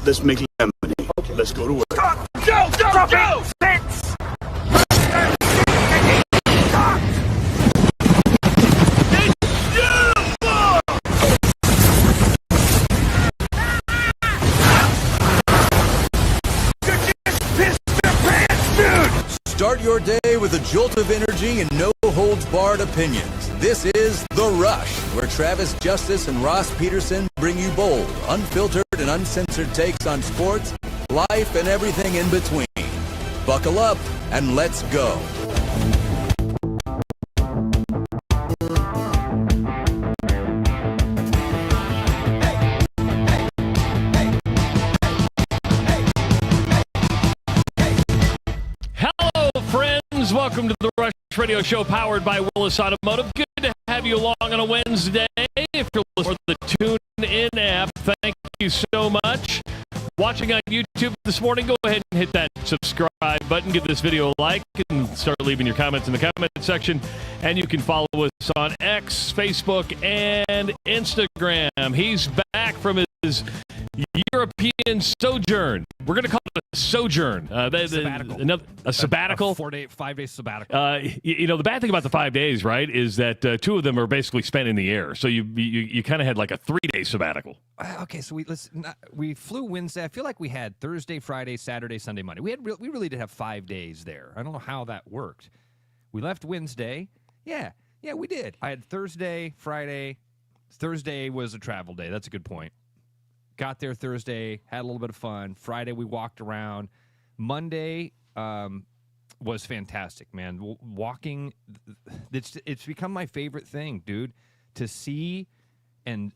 let's make lemonade. Okay. Let's go to work. Go! Fence! Start your day with a jolt of energy and no-holds-barred opinions. This is The Rush, where Travis Justice and Ross Peterson bring you bold, unfiltered, and uncensored takes on sports, life, and everything in between. Buckle up and let's go. Welcome to the Rush Radio Show powered by Willis Automotive. Good to have you along on a Wednesday. If you're listening to the TuneIn app, thank you so much. Watching on YouTube this morning, go ahead and hit that subscribe button. Give this video a like and start leaving your comments in the comment section. And you can follow us on X, Facebook, and Instagram. He's back from his European sojourn. We're going to call it a sojourn. Sabbatical. A sabbatical. 5-day sabbatical. The bad thing about the 5 days, right, is that two of them are basically spent in the air. So you kind of had like a 3-day sabbatical. Okay, so we flew Wednesday. I feel like we had Thursday, Friday, Saturday, Sunday, Monday. We really did have 5 days there. I don't know how that worked. We left Wednesday. Yeah, we did. I had Thursday, Friday. Thursday was a travel day. That's a good point. Got there Thursday, had a little bit of fun. Friday, we walked around. Monday was fantastic, man. Walking, it's become my favorite thing, dude. To see and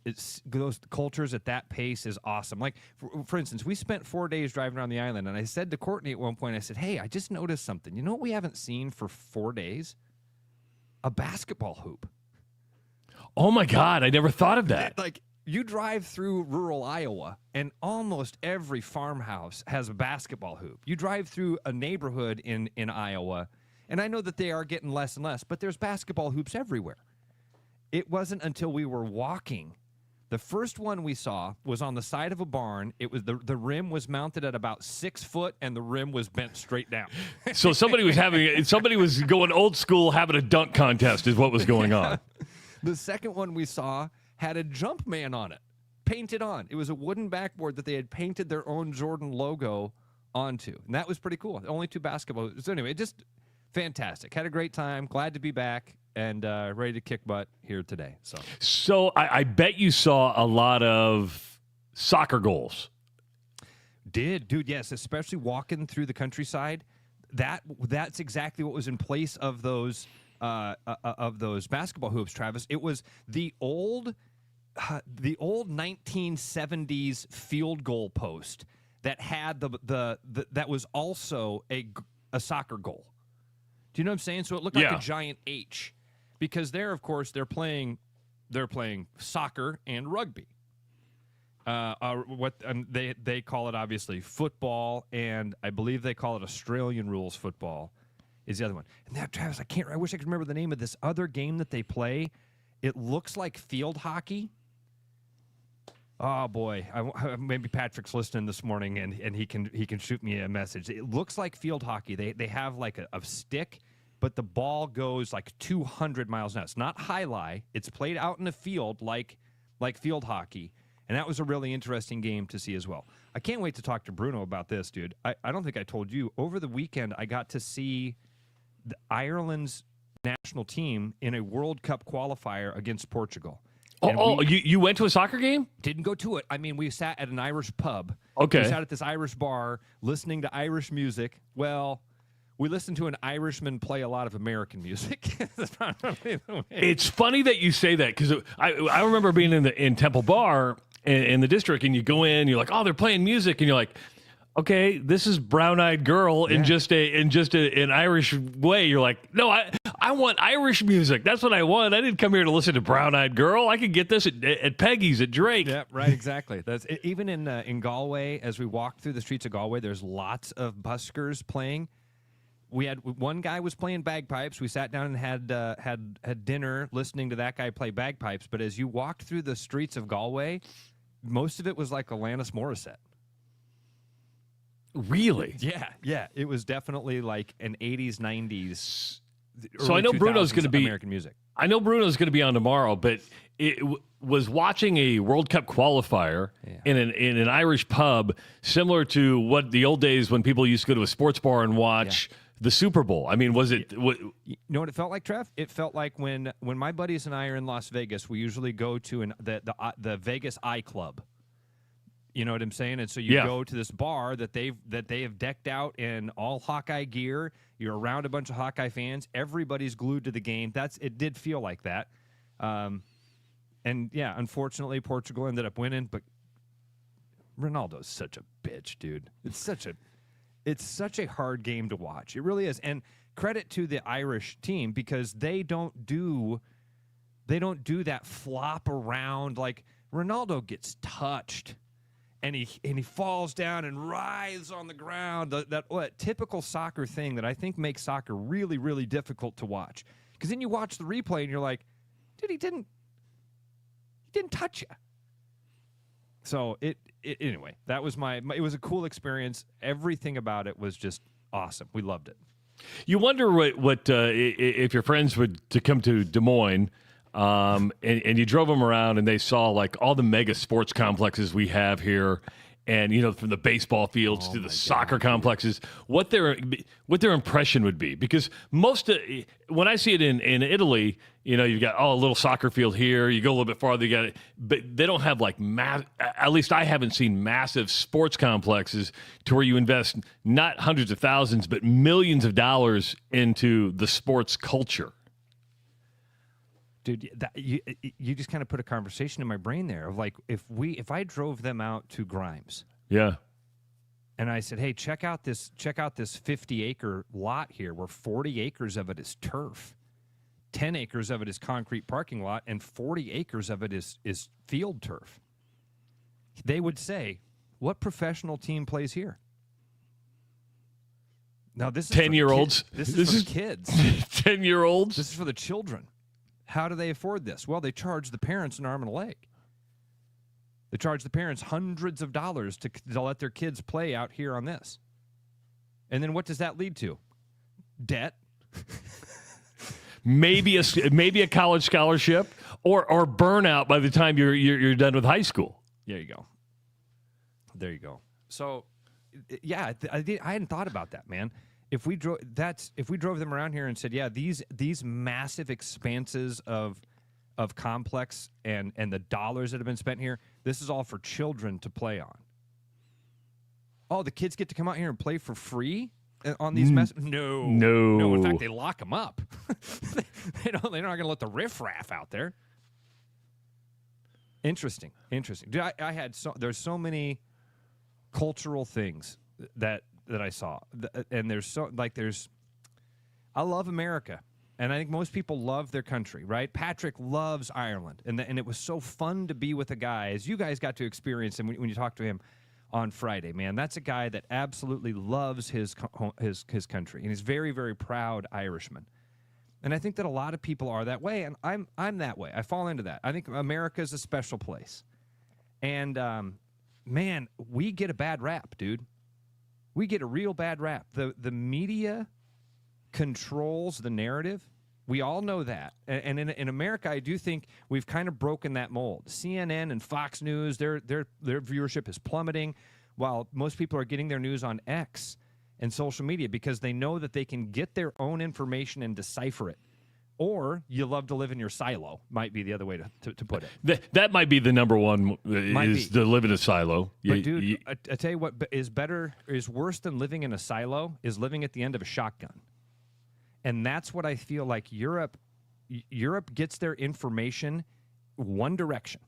those cultures at that pace is awesome. Like, for instance, we spent 4 days driving around the island, and I said to Courtney at one point, I said, hey, I just noticed something. You know what we haven't seen for 4 days? A basketball hoop. Oh, my God. I never thought of that. You drive through rural Iowa, and almost every farmhouse has a basketball hoop. You drive through a neighborhood in Iowa, and I know that they are getting less and less, but there's basketball hoops everywhere. It wasn't until we were walking. The first one we saw was on the side of a barn. It was the rim was mounted at about 6 foot, and the rim was bent straight down. So somebody was going old school, having a dunk contest is what was going on. The second one we saw had a jump man on it, painted on. It was a wooden backboard that they had painted their own Jordan logo onto, and that was pretty cool. Only 2 basketball. So anyway, just fantastic. Had a great time. Glad to be back and ready to kick butt here today. So I bet you saw a lot of soccer goals. Dude, yes, especially walking through the countryside. That's exactly what was in place of those basketball hoops, Travis. It was the old 1970s field goal post that had that was also a soccer goal. Do you know what I'm saying? So it looked like a giant H, because of course they're playing soccer and rugby. They call it obviously football, and I believe they call it Australian rules football. Is the other one. And that, Travis, I wish I could remember the name of this other game that they play. It looks like field hockey. Oh, boy. Maybe Patrick's listening this morning, and he can shoot me a message. It looks like field hockey. They have like a stick, but the ball goes like 200 miles an hour. It's not high-lie. It's played out in the field like field hockey. And that was a really interesting game to see as well. I can't wait to talk to Bruno about this, dude. I don't think I told you. Over the weekend, I got to see Ireland's national team in a World Cup qualifier against Portugal. You went to a soccer game? Didn't go to it. I mean, we sat at an Irish pub. Okay. We sat at this Irish bar listening to Irish music. Well, we listened to an Irishman play a lot of American music. It's funny that you say that, because I remember being in Temple Bar in the district, and you go in, you're like, oh, they're playing music, and you're like, okay, this is Brown Eyed Girl in just an Irish way. You're like, no, I want Irish music. That's what I want. I didn't come here to listen to Brown Eyed Girl. I could get this at Peggy's at Drake. Yeah, right, exactly. That's even in Galway. As we walked through the streets of Galway, there's lots of buskers playing. We had one guy was playing bagpipes. We sat down and had dinner listening to that guy play bagpipes. But as you walked through the streets of Galway, most of it was like Alanis Morissette. Really? Yeah. It was definitely like an 80s, 90s. So I know Bruno's going to be American music. I know Bruno's going to be on tomorrow, but it was watching a World Cup qualifier in an Irish pub, similar to what the old days when people used to go to a sports bar and watch the Super Bowl. I mean, was it? You know what it felt like, Trev? It felt like when my buddies and I are in Las Vegas, we usually go to the Vegas I Club. You know what I'm saying? And so you go to this bar that they have decked out in all Hawkeye gear. You're around a bunch of Hawkeye fans. Everybody's glued to the game. It did feel like that. And yeah, unfortunately, Portugal ended up winning. But Ronaldo's such a bitch, dude. It's such a hard game to watch. It really is. And credit to the Irish team because they don't do that flop around. Like Ronaldo gets touched. And he falls down and writhes on the ground. That typical soccer thing that I think makes soccer really, really difficult to watch. Because then you watch the replay and you're like, dude, he didn't touch you. So anyway, that was it was a cool experience. Everything about it was just awesome. We loved it. You wonder what if your friends would to come to Des Moines. And you drove them around and they saw like all the mega sports complexes we have here and, you know, from the baseball fields to the soccer complexes, what their impression would be. Because when I see it in Italy, you know, you've got, a little soccer field here, you go a little bit farther, you got it, but they don't have like, at least I haven't seen massive sports complexes to where you invest not hundreds of thousands, but millions of dollars into the sports culture. Dude, you just kind of put a conversation in my brain there of like if I drove them out to Grimes, and I said, hey, check out this 50-acre lot here, where 40 acres of it is turf, 10 acres of it is concrete parking lot, and 40 acres of it is field turf. They would say, what professional team plays here? Now this is 10-year-olds. This is for the kids. 10-year-olds. This is for the children. How do they afford this? Well, they charge the parents an arm and a leg. They charge the parents hundreds of dollars to let their kids play out here on this. And then what does that lead to? Debt. maybe a college scholarship or burnout by the time you're done with high school. There you go. So, yeah, I hadn't thought about that, man. If we drove them around here and said, yeah, these massive expanses of complex and the dollars that have been spent here, this is all for children to play on. Oh, the kids get to come out here and play for free on these No. In fact, they lock them up. They're not going to let the riffraff out there. Interesting. Dude, there's so many cultural things that I saw, and I love America, and I think most people love their country, right? Patrick loves Ireland, and it was so fun to be with a guy, as you guys got to experience him when you talked to him on Friday. Man, that's a guy that absolutely loves his country, and he's very, very proud Irishman. And I think that a lot of people are that way, and I'm that way. I fall into that. I think America is a special place, and man, we get a bad rap, dude. We get a real bad rap. The media controls the narrative. We all know that. And in America, I do think we've kind of broken that mold. CNN and Fox News, their viewership is plummeting, while most people are getting their news on X and social media because they know that they can get their own information and decipher it. Or you love to live in your silo, might be the other way to put it. That might be the number one, is to live in a silo. But dude, I tell you what is worse than living in a silo is living at the end of a shotgun. And that's what I feel like Europe gets their information one direction.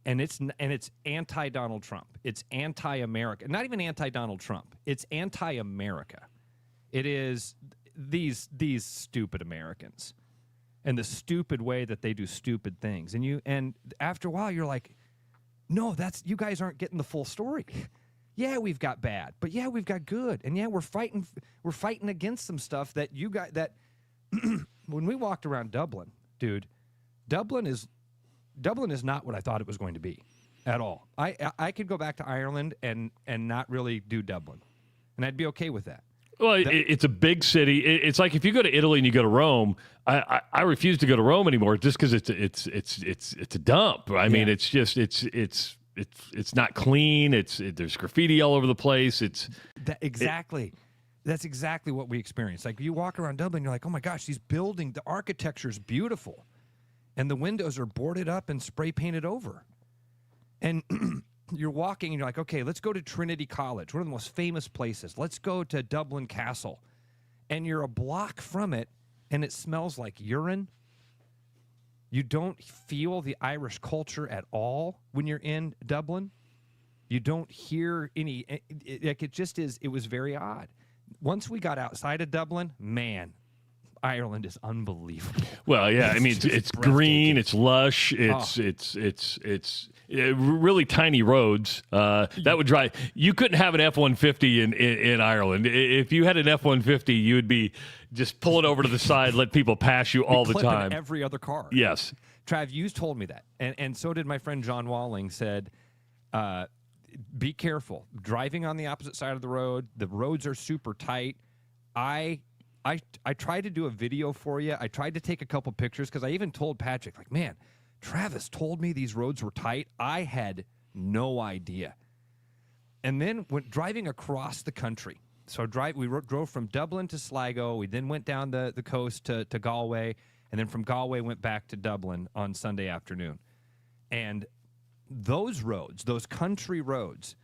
And it's anti-Donald Trump. It's anti-America. Not even anti-Donald Trump. It's anti-America. It is these stupid Americans and the stupid way that they do stupid things. And after a while you're like, no, you guys aren't getting the full story. Yeah, we've got bad, but yeah, we've got good. And yeah, we're fighting against some stuff that you got that when we walked around Dublin, dude, Dublin is not what I thought it was going to be at all. I could go back to Ireland and not really do Dublin. and I'd be okay with that. Well, it's a big city. It's like if you go to Italy and you go to Rome. I refuse to go to Rome anymore just because it's a dump. I mean, it's just it's not clean. There's graffiti all over the place. Exactly. That's exactly what we experienced. Like you walk around Dublin, you're like, oh my gosh, these buildings, the architecture is beautiful, and the windows are boarded up and spray painted over, and you're walking and you're like, okay, let's go to Trinity College, one of the most famous places. Let's go to Dublin Castle. And you're a block from it, and it smells like urine. You don't feel the Irish culture at all when you're in Dublin. You don't hear any, it was very odd. Once we got outside of Dublin, man, Ireland is unbelievable. Well, yeah, I mean, it's green, it's lush, it's really tiny roads. That would drive. You couldn't have an F-150 in Ireland. If you had an F-150, you would be just pulling over to the side, let people pass you all the time. Every other car. Yes, Trav, you told me that, and so did my friend John Walling. Said, be careful driving on the opposite side of the road. The roads are super tight. I tried to do a video for you. I tried to take a couple pictures because I even told Patrick, like, man, Travis told me these roads were tight. I had no idea. And then went driving across the country. So we drove from Dublin to Sligo. We then went down the coast to Galway. And then from Galway went back to Dublin on Sunday afternoon. And those roads, those country roads,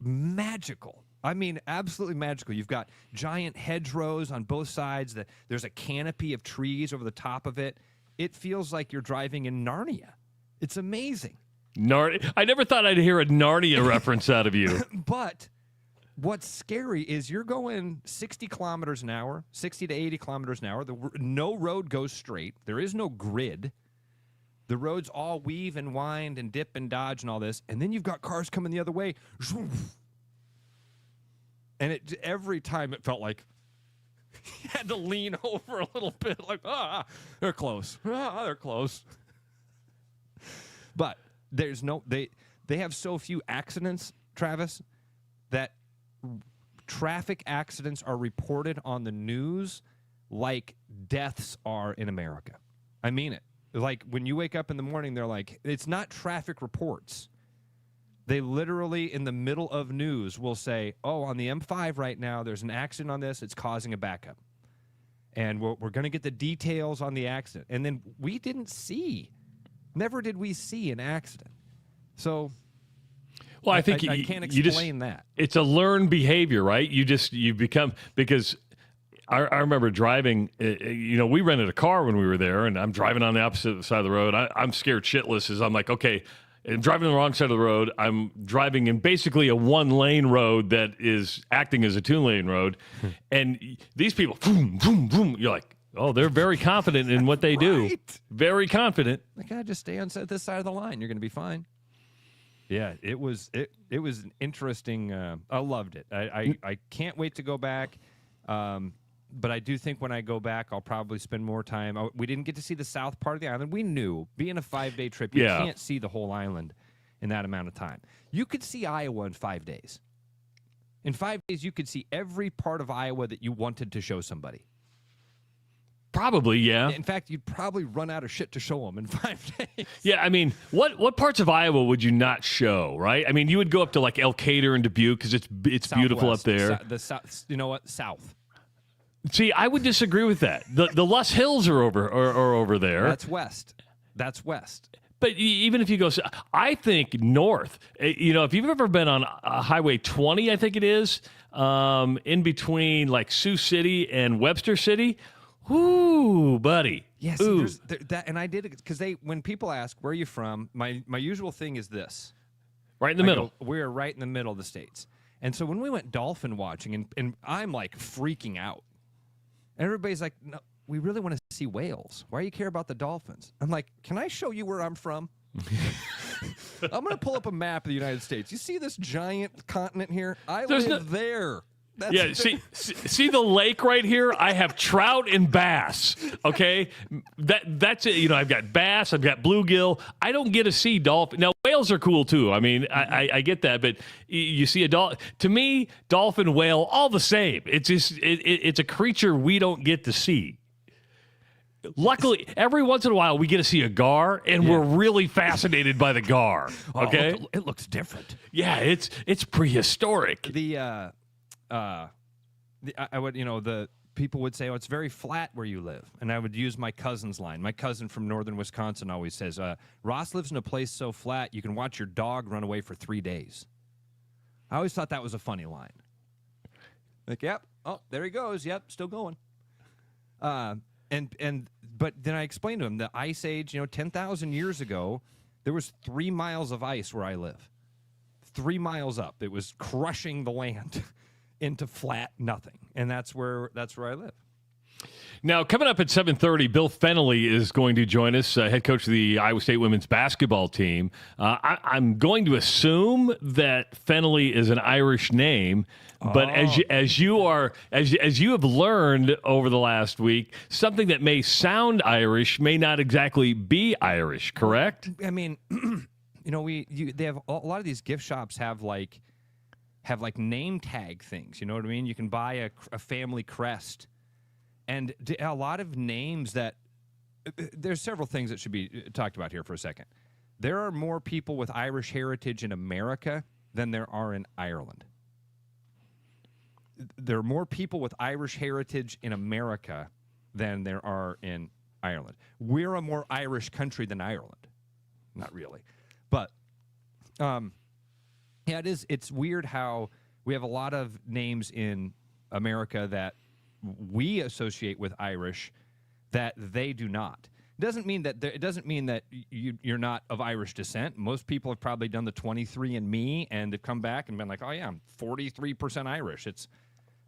magical. I mean, absolutely magical. You've got giant hedgerows on both sides. There's a canopy of trees over the top of it. It feels like you're driving in Narnia. It's amazing. I never thought I'd hear a Narnia reference out of you. But what's scary is you're going 60 kilometers an hour, 60 to 80 kilometers an hour. No road goes straight. There is no grid. The roads all weave and wind and dip and dodge and all this. And then you've got cars coming the other way. And every time it felt like you had to lean over a little bit, like, they're close. They're close. But there's they have so few accidents, Travis, that traffic accidents are reported on the news like deaths are in America. I mean it. Like when you wake up in the morning, they're like, it's not traffic reports. They literally, in the middle of news, will say, oh, on the M5 right now, there's an accident on this. It's causing a backup. And we're going to get the details on the accident. And then we never did we see an accident. So, well, I think I can't explain that. It's a learned behavior, right? You become, because I remember driving, we rented a car when we were there, and I'm driving on the opposite side of the road. I'm scared shitless as I'm like, okay, I'm driving on the wrong side of the road. I'm driving in basically a one-lane road that is acting as a two-lane road. And these people, boom, boom, boom. You're like, oh, they're very confident in what they do. Very confident. Like, I just stay on this side of the line. You're going to be fine. Yeah, it was an interesting. I loved it. I can't wait to go back. But I do think when I go back, I'll probably spend more time. We didn't get to see the south part of the island. We knew, being a 5-day trip, you can't see the whole island in that amount of time. You could see Iowa in 5 days. In 5 days, you could see every part of Iowa that you wanted to show somebody. Probably, yeah. In fact, you'd probably run out of shit to show them in 5 days. Yeah, I mean, what parts of Iowa would you not show, right? I mean, you would go up to like Elkader and Dubuque because it's beautiful up there. The south, you know what? South. See, I would disagree with that. The Luss Hills are over there. That's west. But even if you go, I think north. If you've ever been on Highway 20, I think it is, in between like Sioux City and Webster City. Ooh, buddy. Yes, yeah, and I did it because when people ask where are you from, my usual thing is this: right in the middle. We're right in the middle of the states. And so when we went dolphin watching, and I'm like freaking out. Everybody's like, no, we really want to see whales. Why do you care about the dolphins? I'm like, can I show you where I'm from? I'm going to pull up a map of the United States. You see this giant continent here? I live there. See the lake right here? I have trout and bass, okay? That's it. I've got bass, I've got bluegill. I don't get to see dolphin. Now, whales whales are cool too. I mean, I get that, but you see a dolphin. To me, dolphin, whale, all the same. It's just it's a creature we don't get to see. Luckily, every once in a while we get to see a gar, and we're really fascinated by the gar. Okay, it looks different. Yeah, it's prehistoric. The people would say, "Oh, it's very flat where you live," and I would use my cousin's line. My cousin from northern Wisconsin always says, "Ross lives in a place so flat you can watch your dog run away for 3 days." I always thought that was a funny line. Like, yep, oh, there he goes. Yep, still going. But then I explained to him the ice age, 10,000 years ago, there was 3 miles of ice where I live. 3 miles up. It was crushing the land into flat nothing. And that's where I live. Now, coming up at 7:30, Bill Fennelly is going to join us, head coach of the Iowa State women's basketball team. I'm going to assume that Fennelly is an Irish name, but as you have learned over the last week, something that may sound Irish may not exactly be Irish, correct? I mean, they have a lot of these gift shops have like name tag things. You know what I mean? You can buy a family crest. And a lot of names that there's several things that should be talked about here for a second. There are more people with Irish heritage in America than there are in Ireland. There are more people with Irish heritage in America than there are in Ireland. We're a more Irish country than Ireland. Not really. But, it's weird how we have a lot of names in America that we associate with Irish that they do not. It doesn't mean that you're not of Irish descent. Most people have probably done the 23andMe and have come back and been like, oh yeah, I'm 43% Irish. It's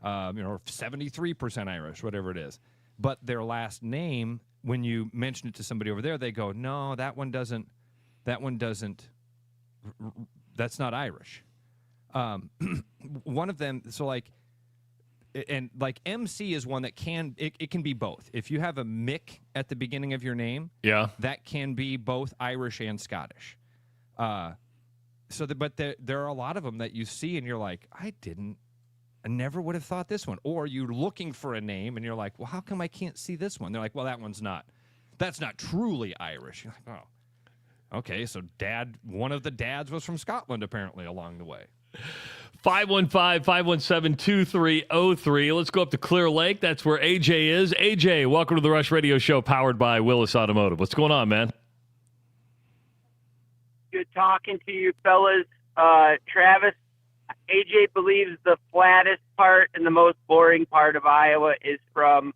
73% Irish, whatever it is. But their last name, when you mention it to somebody over there, they go, no, that's not Irish. One of them, and like MC is one that can be both. If you have a Mick at the beginning of your name, that can be both Irish and Scottish. But there are a lot of them that you see and you're like, I never would have thought this one. Or you're looking for a name and you're like, well, how come I can't see this one? They're like, well, that's not truly Irish. You're like, oh, okay. So one of the dads was from Scotland apparently along the way. 515-517-2303. Let's go up to Clear Lake. That's where AJ is. AJ, welcome to the Rush Radio Show powered by Willis Automotive. What's going on, man? Good talking to you, fellas. Travis, AJ believes the flattest part and the most boring part of Iowa is from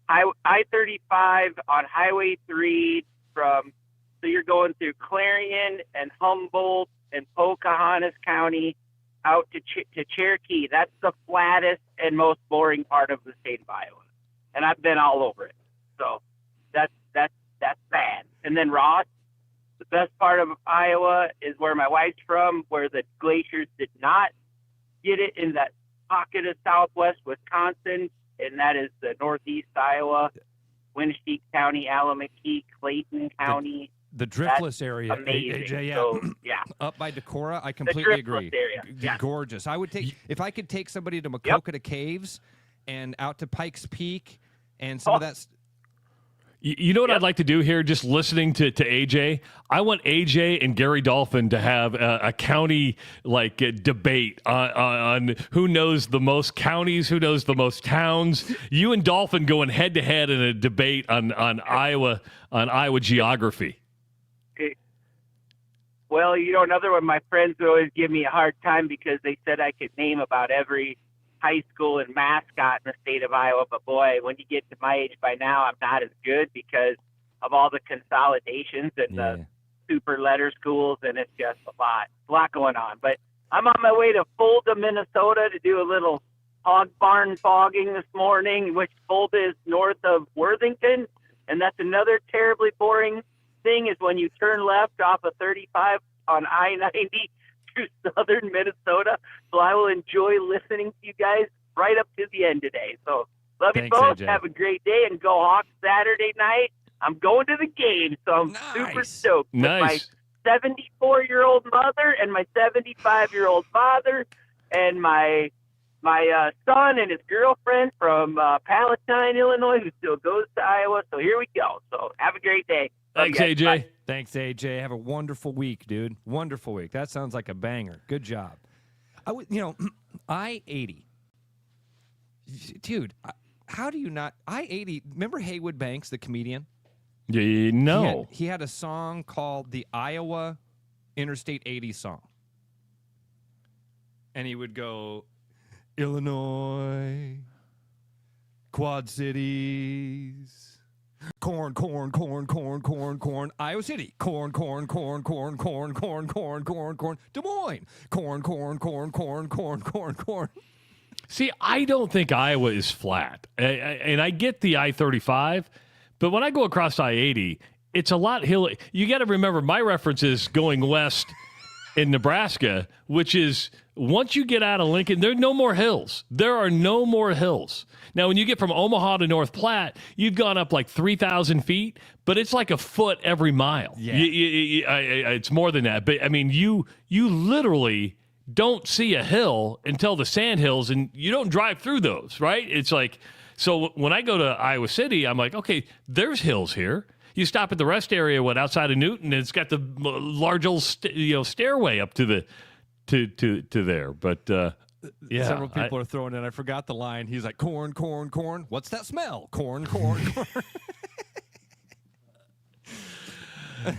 I-35 on Highway 3 so you're going through Clarion and Humboldt and Pocahontas County out to Cherokee. That's the flattest and most boring part of the state of Iowa, and I've been all over it. So that's bad. And then Ross, the best part of Iowa is where my wife's from, where the glaciers did not get it in that pocket of southwest Wisconsin, and that is the northeast Iowa, Winneshiek County, Alameda, Clayton County. The driftless area, amazing. AJ, yeah. So, yeah. Up by Decorah, I completely agree. Area. Yeah. Gorgeous. I would if I could take somebody to Makokata Caves and out to Pikes Peak and some of that. You know what I'd like to do here, just listening to AJ? I want AJ and Gary Dolphin to have a county debate on who knows the most counties, who knows the most towns. You and Dolphin going head to head in a debate on Iowa geography. Well, another one, my friends would always give me a hard time because they said I could name about every high school and mascot in the state of Iowa. But boy, when you get to my age by now, I'm not as good because of all the consolidations and the super letter schools, and it's just a lot going on. But I'm on my way to Fulda, Minnesota to do a little hog barn fogging this morning, which Fulda is north of Worthington. And that's another terribly boring thing is when you turn left off of 35 on I-90 to southern Minnesota. So I will enjoy listening to you guys right up to the end today. So love you both. AJ. Have a great day and go Hawks Saturday night. I'm going to the game, so I'm super stoked with my 74-year-old mother and my 75-year-old father and my son and his girlfriend from Palatine, Illinois, who still goes to Iowa. So here we go. So have a great day. Thanks, Love you guys. AJ. Bye. Thanks, AJ. Have a wonderful week, dude. Wonderful week. That sounds like a banger. Good job. I-80. Dude, how do you not... I-80, remember Haywood Banks, the comedian? Yeah, no. He had a song called the Iowa Interstate 80 song. And he would go, Illinois, Quad Cities... Corn, corn, corn, corn, corn, corn. Iowa City. Corn, corn, corn, corn, corn, corn, corn, corn, corn. Des Moines. Corn, corn, corn, corn, corn, corn, corn. See, I don't think Iowa is flat. And I get the I-35, but when I go across I-80, it's a lot hilly. You got to remember, my reference is going west in Nebraska, which is once you get out of Lincoln, there are no more hills. There are no more hills. Now, when you get from Omaha to North Platte, you've gone up like 3,000 feet, but it's like a foot every mile. Yeah. It's more than that. But, I mean, you literally don't see a hill until the sand hills, and you don't drive through those, right? It's like, so when I go to Iowa City, I'm like, okay, there's hills here. You stop at the rest area, outside of Newton, and it's got the large old stairway up to the to there. But yeah, Several people are throwing in. I forgot the line. He's like, corn, corn, corn. What's that smell? Corn, corn, corn.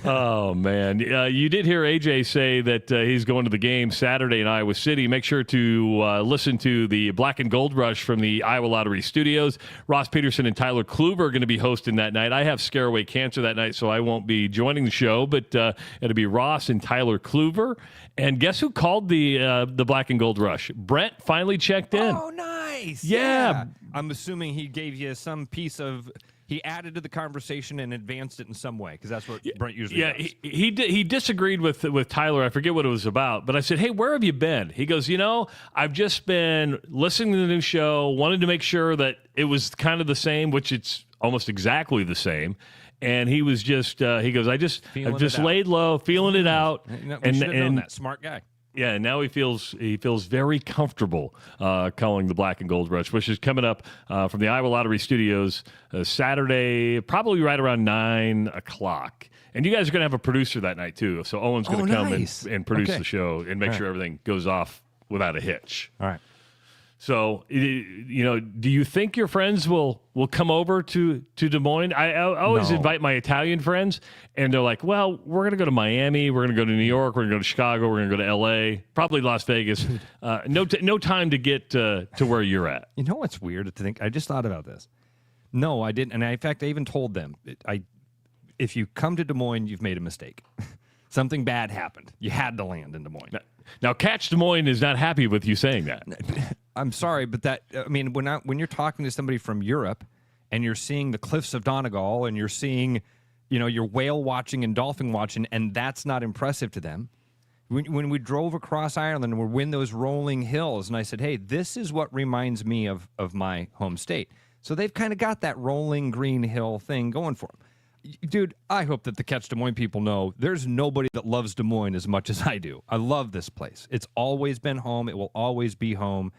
Oh, man. You did hear AJ say that he's going to the game Saturday in Iowa City. Make sure to listen to the Black and Gold Rush from the Iowa Lottery Studios. Ross Peterson and Tyler Kluver are going to be hosting that night. I have Scare Away Cancer that night, so I won't be joining the show, but it'll be Ross and Tyler Kluver. And guess who called the Black and Gold Rush? Brent finally checked in. Oh, nice. Yeah. I'm assuming he gave you some piece of... He added to the conversation and advanced it in some way, because that's what Brent usually does. He disagreed with Tyler. I forget what it was about, but I said, hey, where have you been? He goes, I've just been listening to the new show, wanted to make sure that it was kind of the same, which it's almost exactly the same. And he was just, he goes, I've just laid low, feeling it out. We should have known that. Smart guy. Yeah, and now he feels very comfortable calling the Black and Gold Rush, which is coming up from the Iowa Lottery Studios Saturday, probably right around 9 o'clock. And you guys are going to have a producer that night, too. So Owen's going to come and produce the show and make sure everything goes off without a hitch. All right. So, do you think your friends will come over to Des Moines? I always invite my Italian friends, and they're like, well, we're going to go to Miami, we're going to go to New York, we're going to go to Chicago, we're going to go to L.A., probably Las Vegas. No time to get to where you're at. You know what's weird to think? I just thought about this. No, I didn't. And in fact, I even told them, if you come to Des Moines, you've made a mistake. Something bad happened. You had to land in Des Moines. Now, Catch Des Moines is not happy with you saying that. I'm sorry, but when you're talking to somebody from Europe and you're seeing the cliffs of Donegal and you're seeing, you're whale watching and dolphin watching, and that's not impressive to them. When we drove across Ireland and we're in those rolling hills, and I said, hey, this is what reminds me of my home state. So they've kind of got that rolling green hill thing going for them. Dude, I hope that the Catch Des Moines people know there's nobody that loves Des Moines as much as I do. I love this place. It's always been home. It will always be home.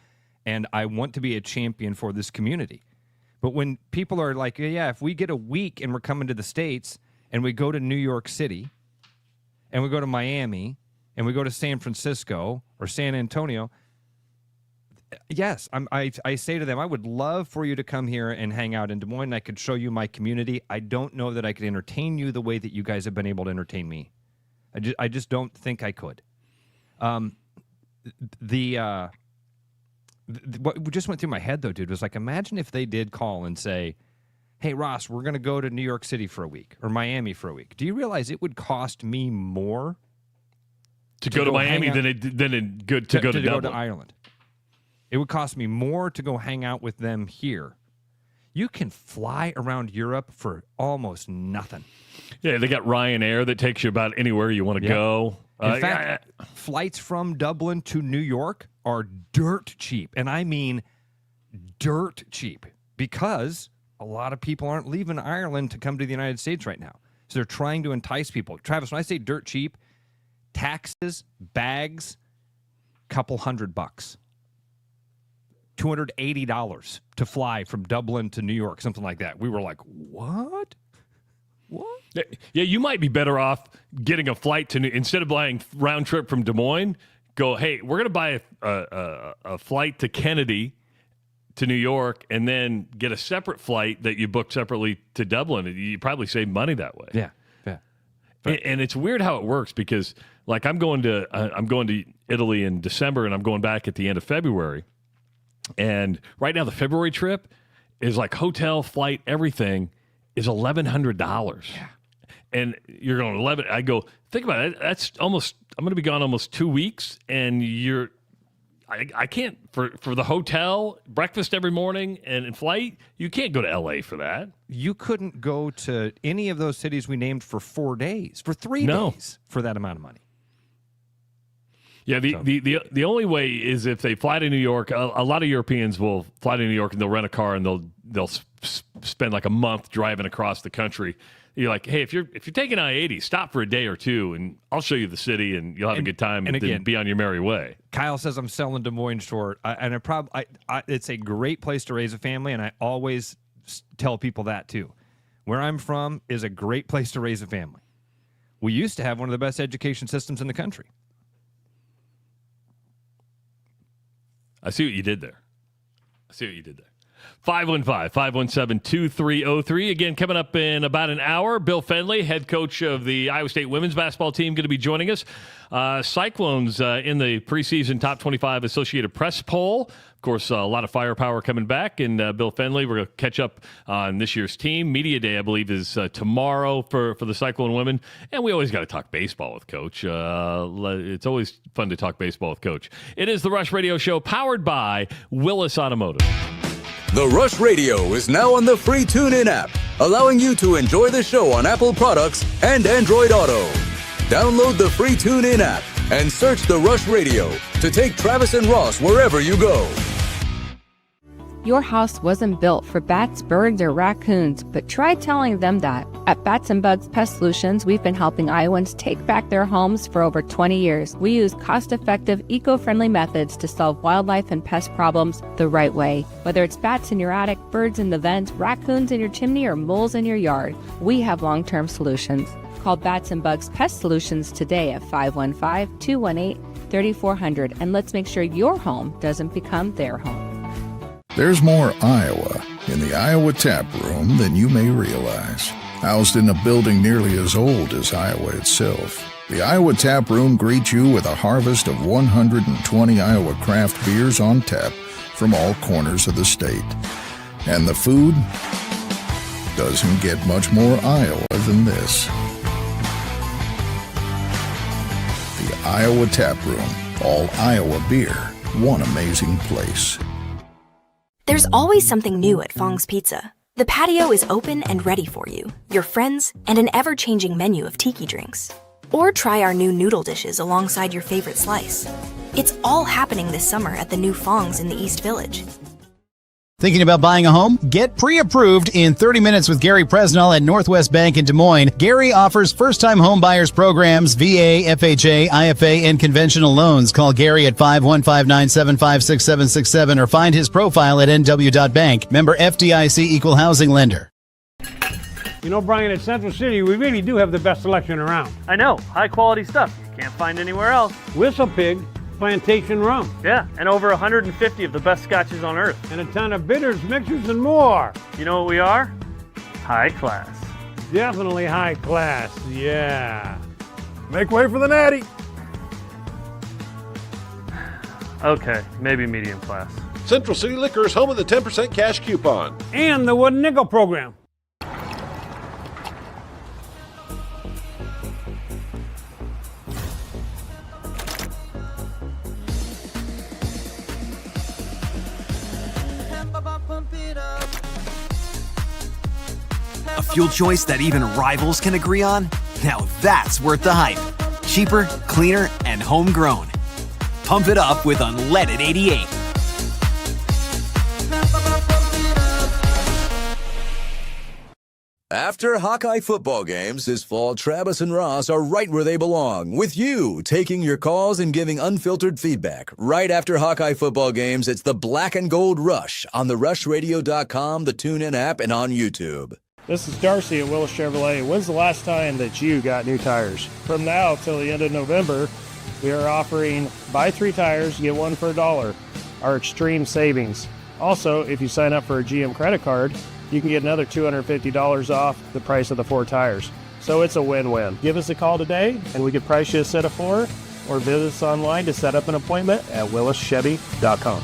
And I want to be a champion for this community. But when people are like, yeah, if we get a week and we're coming to the States and we go to New York City and we go to Miami and we go to San Francisco or San Antonio, yes, I say to them, I would love for you to come here and hang out in Des Moines. I could show you my community. I don't know that I could entertain you the way that you guys have been able to entertain me. I just don't think I could. What just went through my head, though, dude, was like, imagine if they did call and say, hey, Ross, we're going to go to New York City for a week or Miami for a week. Do you realize it would cost me more to go to Miami than to go to Ireland? It would cost me more to go hang out with them here. You can fly around Europe for almost nothing. Yeah, they got Ryanair that takes you about anywhere you want to go. In fact, flights from Dublin to New York are dirt cheap. And I mean dirt cheap, because a lot of people aren't leaving Ireland to come to the United States right now. So they're trying to entice people. Travis, when I say dirt cheap, taxes, bags, couple $100. $280 to fly from Dublin to New York, something like that. We were like, what? What? Yeah, you might be better off getting a flight to instead of buying round trip from Des Moines. Go, hey, we're going to buy a flight to Kennedy to New York, and then get a separate flight that you book separately to Dublin. You probably save money that way. Yeah. And it's weird how it works because, like, I'm going to Italy in December, and I'm going back at the end of February. And right now, the February trip is like hotel, flight, everything is $1,100. Yeah. And you're going 11. I go, think about it. That's almost. I'm going to be gone almost 2 weeks, and I can't for the hotel, breakfast every morning, and flight. You can't go to L.A. for that. You couldn't go to any of those cities we named for 4 days, for 3 days, for that amount of money. Yeah, the only way is if they fly to New York. A lot of Europeans will fly to New York and they'll rent a car and they'll spend like a month driving across the country. You're like, hey, if you're taking I-80, stop for a day or two, and I'll show you the city, and you'll have a good time, and then be on your merry way. Kyle says I'm selling Des Moines short, and it's a great place to raise a family, and I always tell people that too. Where I'm from is a great place to raise a family. We used to have one of the best education systems in the country. I see what you did there. 515-517-2303. Again, coming up in about an hour, Bill Fennelly, head coach of the Iowa State women's basketball team, going to be joining us. Cyclones in the preseason top 25 Associated Press poll. Of course, a lot of firepower coming back. And Bill Fennelly, we're going to catch up on this year's team. Media Day, I believe, is tomorrow for the Cyclone women. And we always got to talk baseball with Coach. It's always fun to talk baseball with Coach. It is the Rush Radio Show, powered by Willis Automotive. The Rush Radio is now on the free TuneIn app, allowing you to enjoy the show on Apple products and Android Auto. Download the free TuneIn app and search The Rush Radio to take Travis and Ross wherever you go. Your house wasn't built for bats, birds, or raccoons, but try telling them that. At Bats and Bugs Pest Solutions, we've been helping Iowans take back their homes for over 20 years. We use cost-effective, eco-friendly methods to solve wildlife and pest problems the right way. Whether it's bats in your attic, birds in the vents, raccoons in your chimney, or moles in your yard, we have long-term solutions. Call Bats and Bugs Pest Solutions today at 515-218-3400, and let's make sure your home doesn't become their home. There's more Iowa in the Iowa Tap Room than you may realize. Housed in a building nearly as old as Iowa itself, the Iowa Tap Room greets you with a harvest of 120 Iowa craft beers on tap from all corners of the state. And the food doesn't get much more Iowa than this. The Iowa Tap Room, all Iowa beer, one amazing place. There's always something new at Fong's Pizza. The patio is open and ready for you, your friends, and an ever-changing menu of tiki drinks. Or try our new noodle dishes alongside your favorite slice. It's all happening this summer at the new Fong's in the East Village. Thinking about buying a home? Get pre-approved in 30 minutes with Gary Presnell at Northwest Bank in Des Moines. Gary offers first-time home buyers programs, VA, FHA, IFA, and conventional loans. Call Gary at 515-975-6767 or find his profile at nw.bank. Member FDIC Equal Housing Lender. You know, Brian, at Central City, we really do have the best selection around. I know. High-quality stuff you can't find anywhere else. Whistle Pig Plantation Rum. Yeah, and over 150 of the best scotches on earth. And a ton of bitters, mixers, and more. You know what we are? High class. Definitely high class, yeah. Make way for the natty. Okay, maybe medium class. Central City Liquor is home of the 10% cash coupon. And the Wooden Nickel program. A fuel choice that even rivals can agree on? Now that's worth the hype. Cheaper, cleaner, and homegrown. Pump it up with Unleaded 88. After Hawkeye football games this fall, Travis and Ross are right where they belong, with you taking your calls and giving unfiltered feedback. Right after Hawkeye football games, it's the Black and Gold Rush on the rushradio.com, the TuneIn app, and on YouTube. This is Darcy at Willis Chevrolet. When's the last time that you got new tires? From now till the end of November, we are offering buy 3 tires, get 1 for $1. Our extreme savings. Also, if you sign up for a GM credit card, you can get another $250 off the price of the 4 tires. So it's a win-win. Give us a call today, and we can price you a set of 4, or visit us online to set up an appointment at willischevy.com.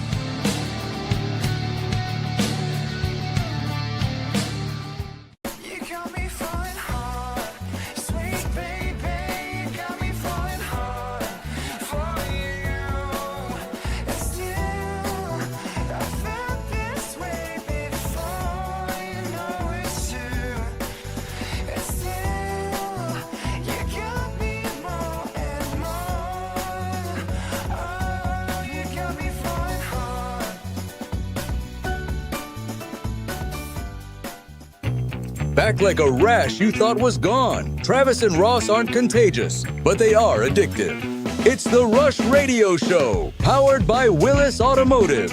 Back like a rash you thought was gone. Travis and Ross aren't contagious, but they are addictive. It's the Rush Radio Show, powered by Willis Automotive.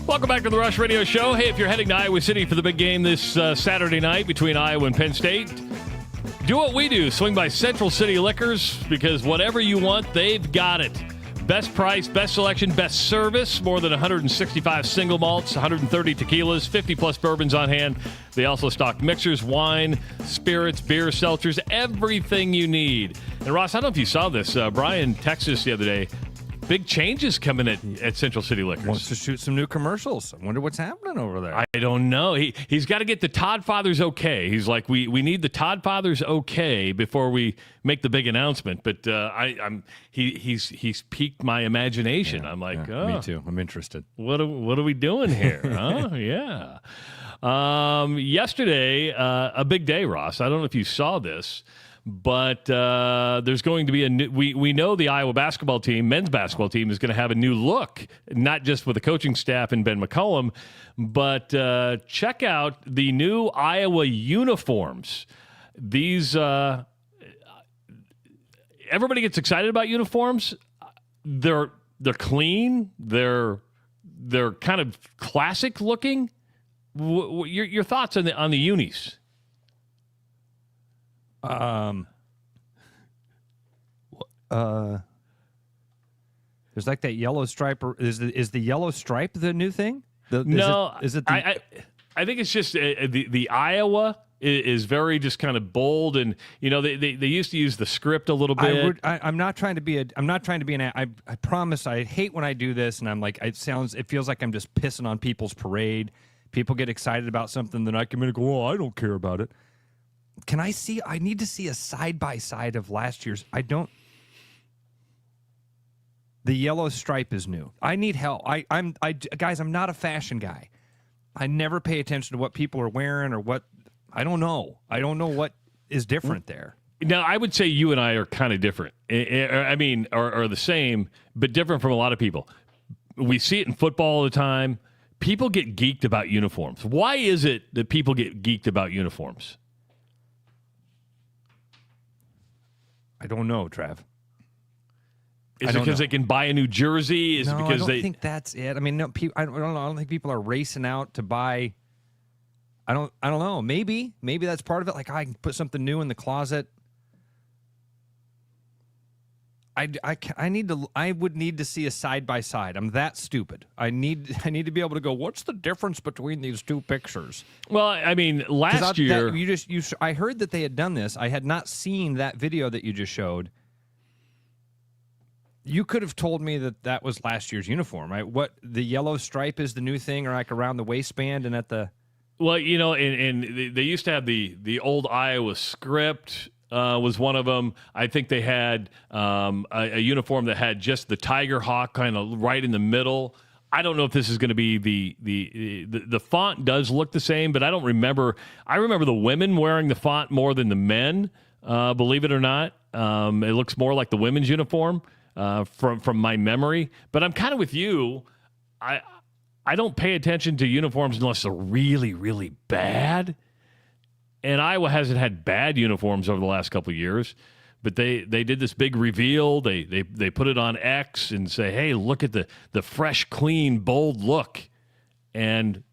Welcome back to the Rush Radio Show. Hey, if you're heading to Iowa City for the big game this Saturday night between Iowa and Penn State, do what we do. Swing by Central City Liquors, because whatever you want, they've got it. Best price, best selection, best service. More than 165 single malts, 130 tequilas, 50-plus bourbons on hand. They also stock mixers, wine, spirits, beer, seltzers, everything you need. And, Ross, I don't know if you saw this. Brian texted us the other day. Big changes coming at Central City Liquors. Wants to shoot some new commercials. I wonder what's happening over there. I don't know. He's got to get the Todd Fathers okay. He's like, we need the Todd Fathers okay before we make the big announcement. But he's piqued my imagination. I'm like, oh, me too. I'm interested. What are we doing here? Huh? Yeah. Yesterday, a big day, Ross. I don't know if you saw this. But there's going to be a new, we know the Iowa basketball team, men's basketball team, is going to have a new look, not just with the coaching staff and Ben McCollum, but check out the new Iowa uniforms. These, everybody gets excited about uniforms. They're clean. They're kind of classic looking. Your thoughts on the unis? There's like that yellow stripe. Is the yellow stripe the new thing? Is it I think it's just the Iowa is very just kind of bold, and they used to use the script a little bit. I'm not trying to be I promise I hate when I do this, and I'm like, it feels like I'm just pissing on people's parade. People get excited about something, then I come in and go, oh, I don't care about it. I need to see a side-by-side of last year's. The yellow stripe is new. I need help. Guys, I'm not a fashion guy. I never pay attention to what people are wearing or what. I don't know. I don't know what is different there. Now, I would say you and I are kind of different. I mean, are the same, but different from a lot of people. We see it in football all the time. People get geeked about uniforms. Why is it that people get geeked about uniforms? I don't know, Trav. Is it because they can buy a new jersey? Is it because I don't think that's it. I mean, no, I don't know. I don't think people are racing out to buy. I don't know. Maybe that's part of it. Like, I can put something new in the closet. I would need to see a side by side. I'm that stupid. I need to be able to go, what's the difference between these two pictures? Well, I mean, last year I heard that they had done this. I had not seen that video that you just showed. You could have told me that was last year's uniform, right? What, the yellow stripe is the new thing, or like around the waistband and at the. Well, and they used to have the old Iowa script. Was one of them. I think they had a uniform that had just the tiger hawk kind of right in the middle. I don't know if this is going to be the font does look the same, but I don't remember. I remember the women wearing the font more than the men. Believe it or not, it looks more like the women's uniform. from my memory. But I'm kind of with you. I don't pay attention to uniforms unless they're really, really bad. And Iowa hasn't had bad uniforms over the last couple of years. But they did this big reveal. They put it on X and say, hey, look at the fresh, clean, bold look. And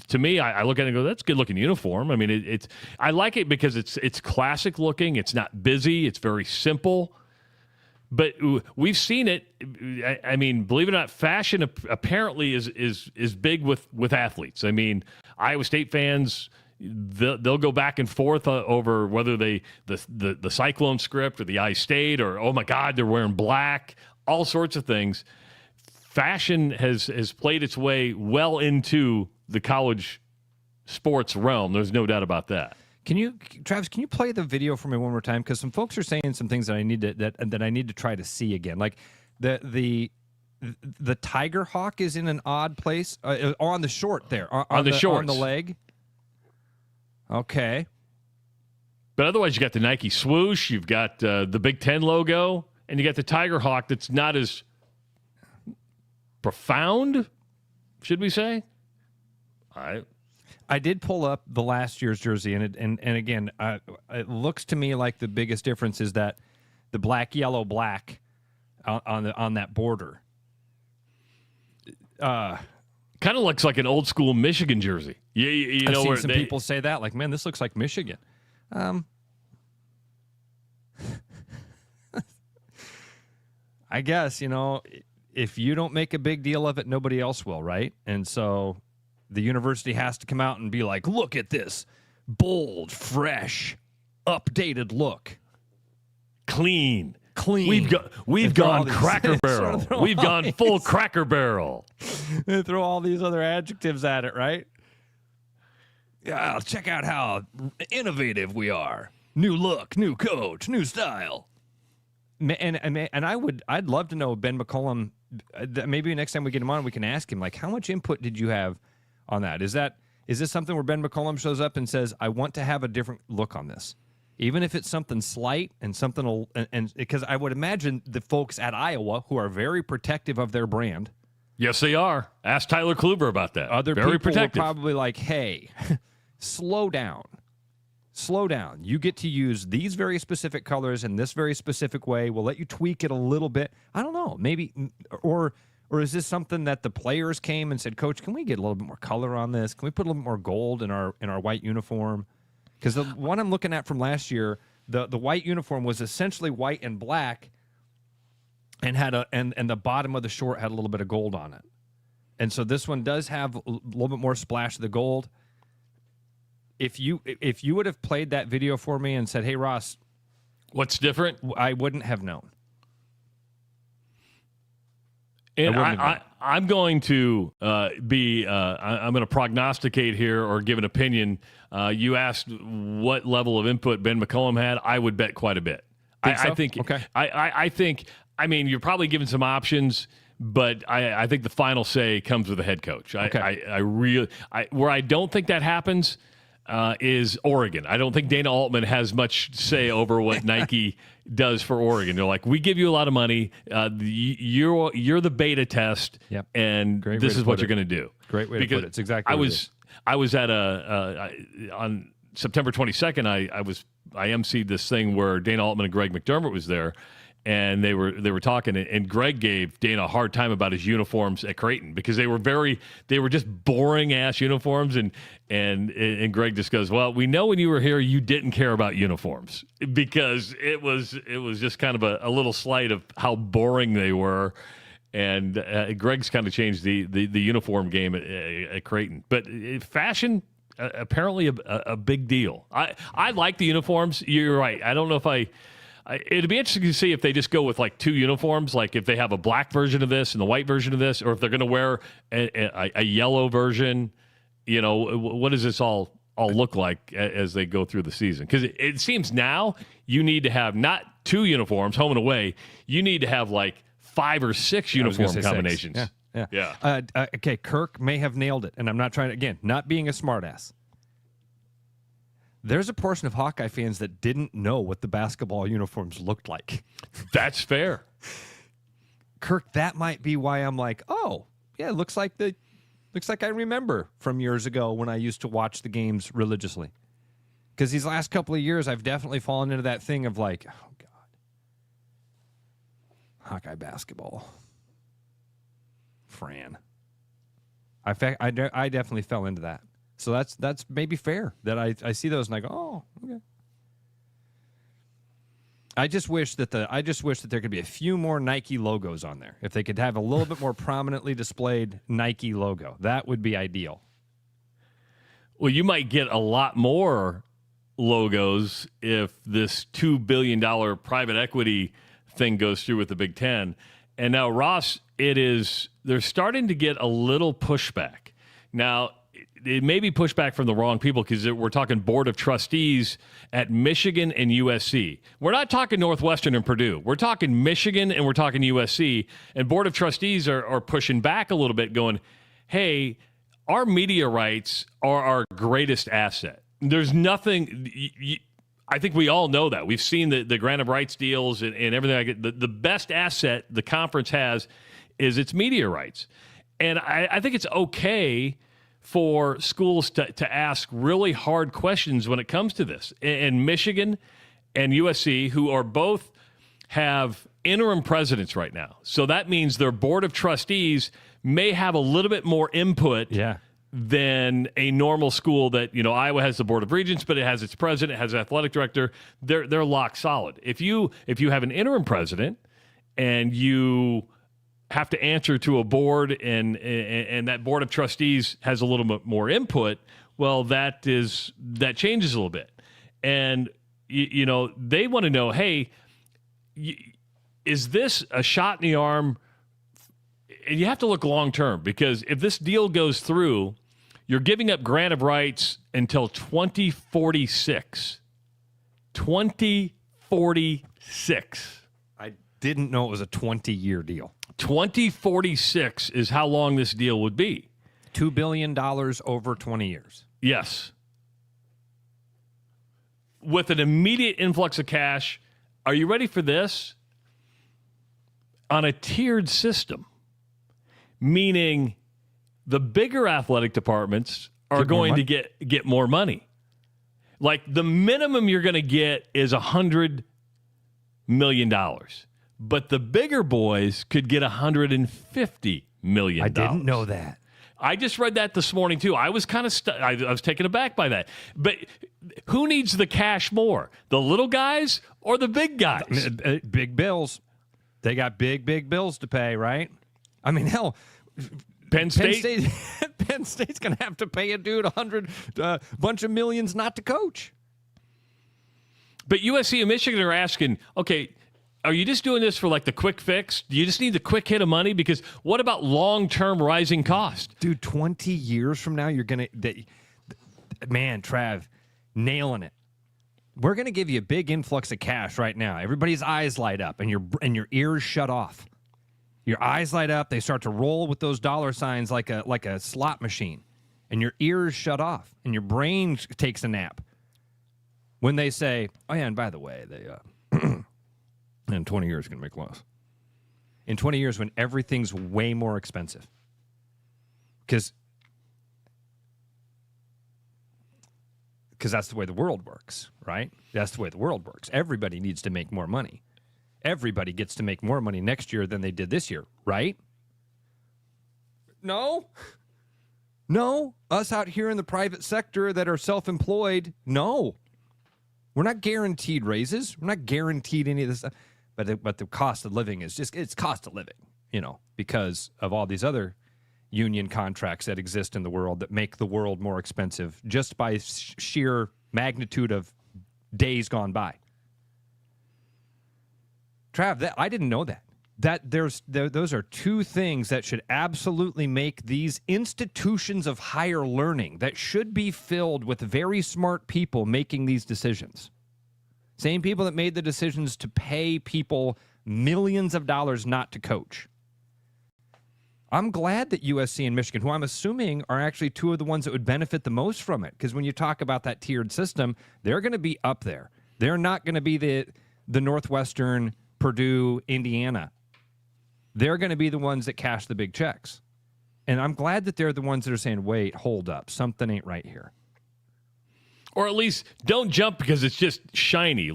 to me, I look at it and go, that's a good-looking uniform. I mean, I like it because it's classic looking. It's not busy. It's very simple. But we've seen it. I mean, believe it or not, fashion apparently is big with athletes. I mean, Iowa State fans, they'll go back and forth over whether the Cyclone script or the I-State or, oh, my God, they're wearing black, all sorts of things. Fashion has played its way well into the college sports realm. There's no doubt about that. Travis, can you play the video for me one more time? Because some folks are saying some things that I need to try to see again. Like the Tiger Hawk is in an odd place on the short there. On the shorts. On the leg. Okay. But otherwise, you got the Nike swoosh, you've got the Big Ten logo, and you got the Tiger Hawk that's not as profound, should we say? I did pull up the last year's jersey, and again, it looks to me like the biggest difference is that the black, yellow, black on that border. Kind of looks like an old school Michigan jersey. You know, I've seen where some people say that, like, man, this looks like Michigan. I guess, if you don't make a big deal of it, nobody else will, right? And so the university has to come out and be like, look at this bold, fresh, updated look. Clean. We've gone Cracker Barrel. We've gone full Cracker Barrel. They throw all these other adjectives at it, right? Yeah, check out how innovative we are. New look, new coach, new style. And I'd love to know Ben McCollum. Maybe next time we get him on, we can ask him, like, how much input did you have on that? Is this something where Ben McCollum shows up and says, I want to have a different look on this? Even if it's something slight and something, and because I would imagine the folks at Iowa who are very protective of their brand. Yes, they are. Ask Tyler Kluber about that. Other very people protective. Are probably like, hey, slow down. Slow down. You get to use these very specific colors in this very specific way. We'll let you tweak it a little bit. I don't know. Maybe, or is this something that the players came and said, Coach, can we get a little bit more color on this? Can we put a little bit more gold in our white uniform? Because the one I'm looking at from last year, the white uniform was essentially white and black, and had and the bottom of the short had a little bit of gold on it. And so this one does have a little bit more splash of the gold. If you would have played that video for me and said, "Hey Ross, what's different?" I wouldn't have known. And I'm going to I'm going to prognosticate here or give an opinion. You asked what level of input Ben McCollum had. I would bet quite a bit. I think. Okay. I think. I mean, you're probably giving some options, but I think the final say comes with the head coach. Okay. I really where I don't think that happens is Oregon. I don't think Dana Altman has much say over what Nike does for Oregon. They're like, we give you a lot of money. You're the beta test, and this is what you're going to do. Great way to put it. It's exactly. I was at on September 22nd. I emceed this thing where Dana Altman and Greg McDermott was there. And they were talking, and Greg gave Dana a hard time about his uniforms at Creighton because they were just boring ass uniforms, and Greg just goes, well, we know when you were here you didn't care about uniforms because it was just kind of a little slight of how boring they were, and Greg's kind of changed the uniform game at Creighton, but fashion. Apparently a big deal. I like the uniforms. You're right. I don't know if it'd be interesting to see if they just go with like two uniforms, like if they have a black version of this and the white version of this, or if they're going to wear a yellow version. You know, what does this all look like as they go through the season? Because it seems now you need to have not two uniforms, home and away. You need to have like 5 or 6 uniform combinations. 6. Yeah. Okay, Kirk may have nailed it, and I'm not trying to, again, not being a smartass. There's a portion of Hawkeye fans that didn't know what the basketball uniforms looked like. That's fair. Kirk, that might be why I'm like, oh, yeah, looks like I remember from years ago when I used to watch the games religiously. Because these last couple of years, I've definitely fallen into that thing of like, oh, God. Hawkeye basketball. Fran. I definitely fell into that. So that's maybe fair that I see those and I go, oh, okay. I just wish that there could be a few more Nike logos on there. If they could have a little bit more prominently displayed Nike logo, that would be ideal. Well, you might get a lot more logos if this $2 billion private equity thing goes through with the Big Ten. And now, Ross, they're starting to get a little pushback. Now, it may be pushback from the wrong people because we're talking board of trustees at Michigan and USC. We're not talking Northwestern and Purdue. We're talking Michigan and we're talking USC. And board of trustees are pushing back a little bit going, hey, our media rights are our greatest asset. There's nothing I think we all know that. We've seen the grant of rights deals and everything like that. The best asset the conference has is its media rights. And I think it's okay for schools to ask really hard questions when it comes to this. And Michigan and USC, who are both have interim presidents right now. So that means their board of trustees may have a little bit more input than a normal school that, Iowa has the board of regents, but it has its president, it has an athletic director. They're locked solid. If you have an interim president and you have to answer to a board and that board of trustees has a little bit more input, well, that changes a little bit. And, they want to know, hey, is this a shot in the arm? And you have to look long term, because if this deal goes through, you're giving up grant of rights until 2046. 2046. I didn't know it was a 20-year deal. 2046 is how long this deal would be. $2 billion over 20 years. Yes. With an immediate influx of cash. Are you ready for this? On a tiered system, meaning the bigger athletic departments are going to get more money. Like the minimum you're going to get is $100 million. But the bigger boys could get $150 million. I didn't know that. I just read that this morning, too. I was kind of I was taken aback by that. But who needs the cash more, the little guys or the big guys? Big bills. They got big bills to pay, right? I mean, hell, Penn State's going to have to pay a dude a bunch of millions not to coach. But USC and Michigan are asking, okay, are you just doing this for like the quick fix? Do you just need the quick hit of money? Because what about long-term rising cost? Dude, 20 years from now, you're going to... Man, Trav, nailing it. We're going to give you a big influx of cash right now. Everybody's eyes light up and your ears shut off. Your eyes light up. They start to roll with those dollar signs like a slot machine. And your ears shut off. And your brain takes a nap. When they say, oh, yeah, and by the way, they... in 20 years, going to make less. In 20 years, when everything's way more expensive. Because that's the way the world works, right? That's the way the world works. Everybody needs to make more money. Everybody gets to make more money next year than they did this year, right? No. Us out here in the private sector that are self-employed, no. We're not guaranteed raises. We're not guaranteed any of this stuff. But the cost of living is it's cost of living, because of all these other union contracts that exist in the world that make the world more expensive just by sheer magnitude of days gone by. Trav, I didn't know that. Those are two things that should absolutely make these institutions of higher learning that should be filled with very smart people making these decisions. Same people that made the decisions to pay people millions of dollars not to coach. I'm glad that USC and Michigan, who I'm assuming are actually two of the ones that would benefit the most from it, because when you talk about that tiered system, they're going to be up there. They're not going to be the Northwestern, Purdue, Indiana. they're going to be the ones that cash the big checks. And I'm glad that they're the ones that are saying, wait, hold up, something ain't right here. Or at least don't jump because it's just shiny.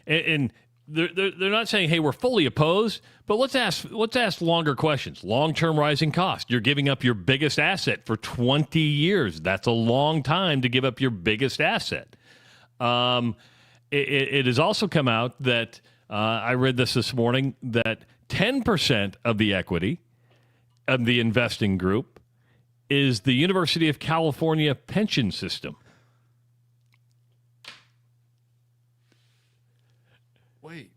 And they're not saying, hey, we're fully opposed, but let's ask longer questions. Long-term rising cost. You're giving up your biggest asset for 20 years. That's a long time to give up your biggest asset. It has also come out that, I read this morning, that 10% of the equity of the investing group is the University of California pension system. Wait.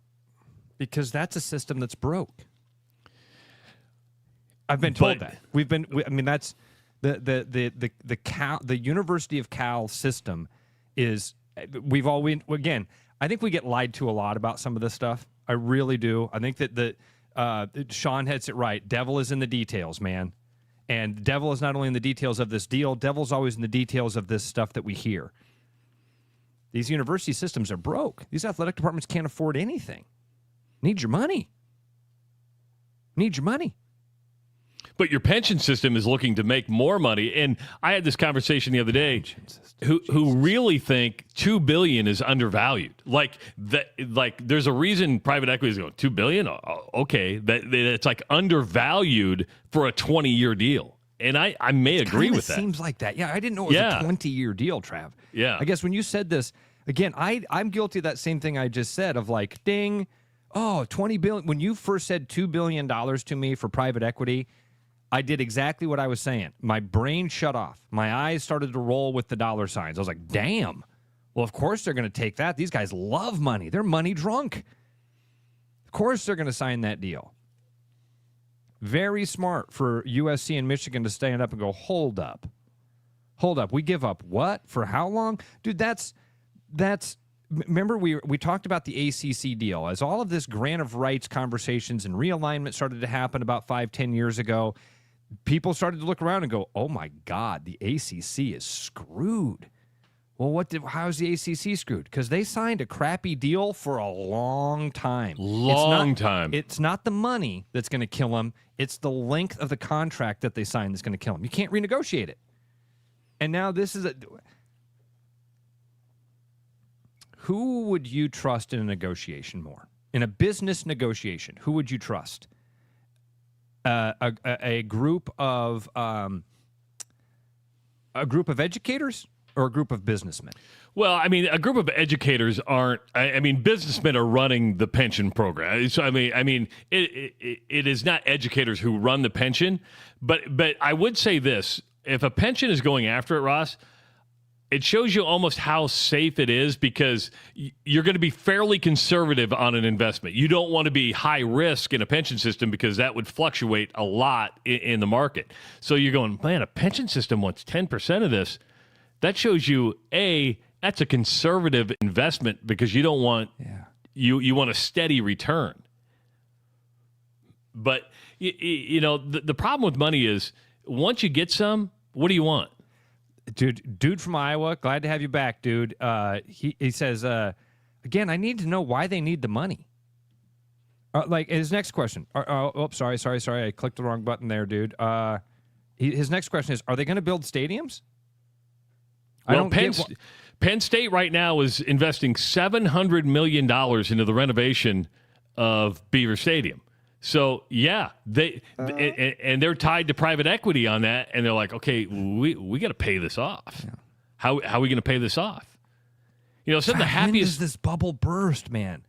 Because that's a system that's broke. I've been told that. That's the University of Cal system is, again, I think we get lied to a lot about some of this stuff. I really do. I think that Sean hits it right. Devil is in the details, man. And the devil is not only in the details of this deal, devil's always in the details of this stuff that we hear. These university systems are broke. These athletic departments can't afford anything. Need your money. Need your money. But your pension system is looking to make more money. And I had this conversation the other day. Who really think $2 billion is undervalued? Like there's a reason private equity is going $2 billion. Okay, it's like undervalued for a 20-year deal. And I may agree with that. Seems like that. Yeah, I didn't know it was a 20-year deal, Trav. Yeah. I guess when you said this, again, I'm guilty of that same thing I just said of like, ding, $20 billion. When you first said $2 billion to me for private equity, I did exactly what I was saying. My brain shut off. My eyes started to roll with the dollar signs. I was like, damn. Well, of course they're going to take that. These guys love money. They're money drunk. Of course they're going to sign that deal. Very smart for USC and Michigan to stand up and go, hold up. Hold up. We give up what? For how long? Dude, that's remember we talked about the ACC deal. As all of this grant of rights conversations and realignment started to happen about 5-10 years ago, people started to look around and go, oh my God, the ACC is screwed. Well, how's the ACC screwed? Because they signed a crappy deal for a long time. Time. It's not the money that's going to kill them. It's the length of the contract that they signed that's going to kill them. You can't renegotiate it. And now this is who would you trust in a negotiation more? In a business negotiation, who would you trust? A group of educators or a group of businessmen? Well, I mean, a group of educators aren't. I mean, businessmen are running the pension program. So it is not educators who run the pension. But I would say this: if a pension is going after it, Ross, it shows you almost how safe it is because you're going to be fairly conservative on an investment. You don't want to be high risk in a pension system because that would fluctuate a lot in the market. So you're going, man, a pension system wants 10% of this. That shows you, that's a conservative investment because you don't want you want a steady return. But the problem with money is once you get some, what do you want? Dude from Iowa, glad to have you back, dude. He says, again, I need to know why they need the money. Like his next question. Sorry. I clicked the wrong button there, dude. His next question is, are they going to build stadiums? Well, Penn State right now is investing $700 million into the renovation of Beaver Stadium. So, yeah, and they're tied to private equity on that, and they're like, okay, we got to pay this off. Yeah. How are we going to pay this off? Some of the happiest. When does this bubble burst, man?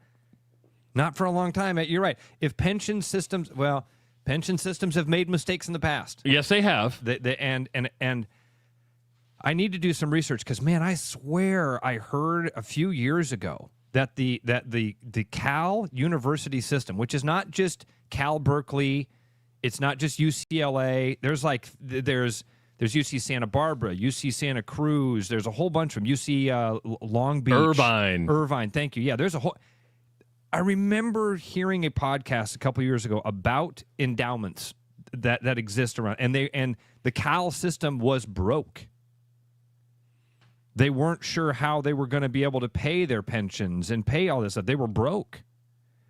Not for a long time. You're right. If pension systems have made mistakes in the past. Yes, they have. And I need to do some research because, man, I swear I heard a few years ago that the Cal University system, which is not just Cal Berkeley, it's not just UCLA. There's UC Santa Barbara, UC Santa Cruz. There's a whole bunch of them. UC Long Beach, Irvine. Thank you. Yeah, there's a whole. I remember hearing a podcast a couple years ago about endowments that exist around, and the Cal system was broke. They weren't sure how they were going to be able to pay their pensions and pay all this stuff. They were broke.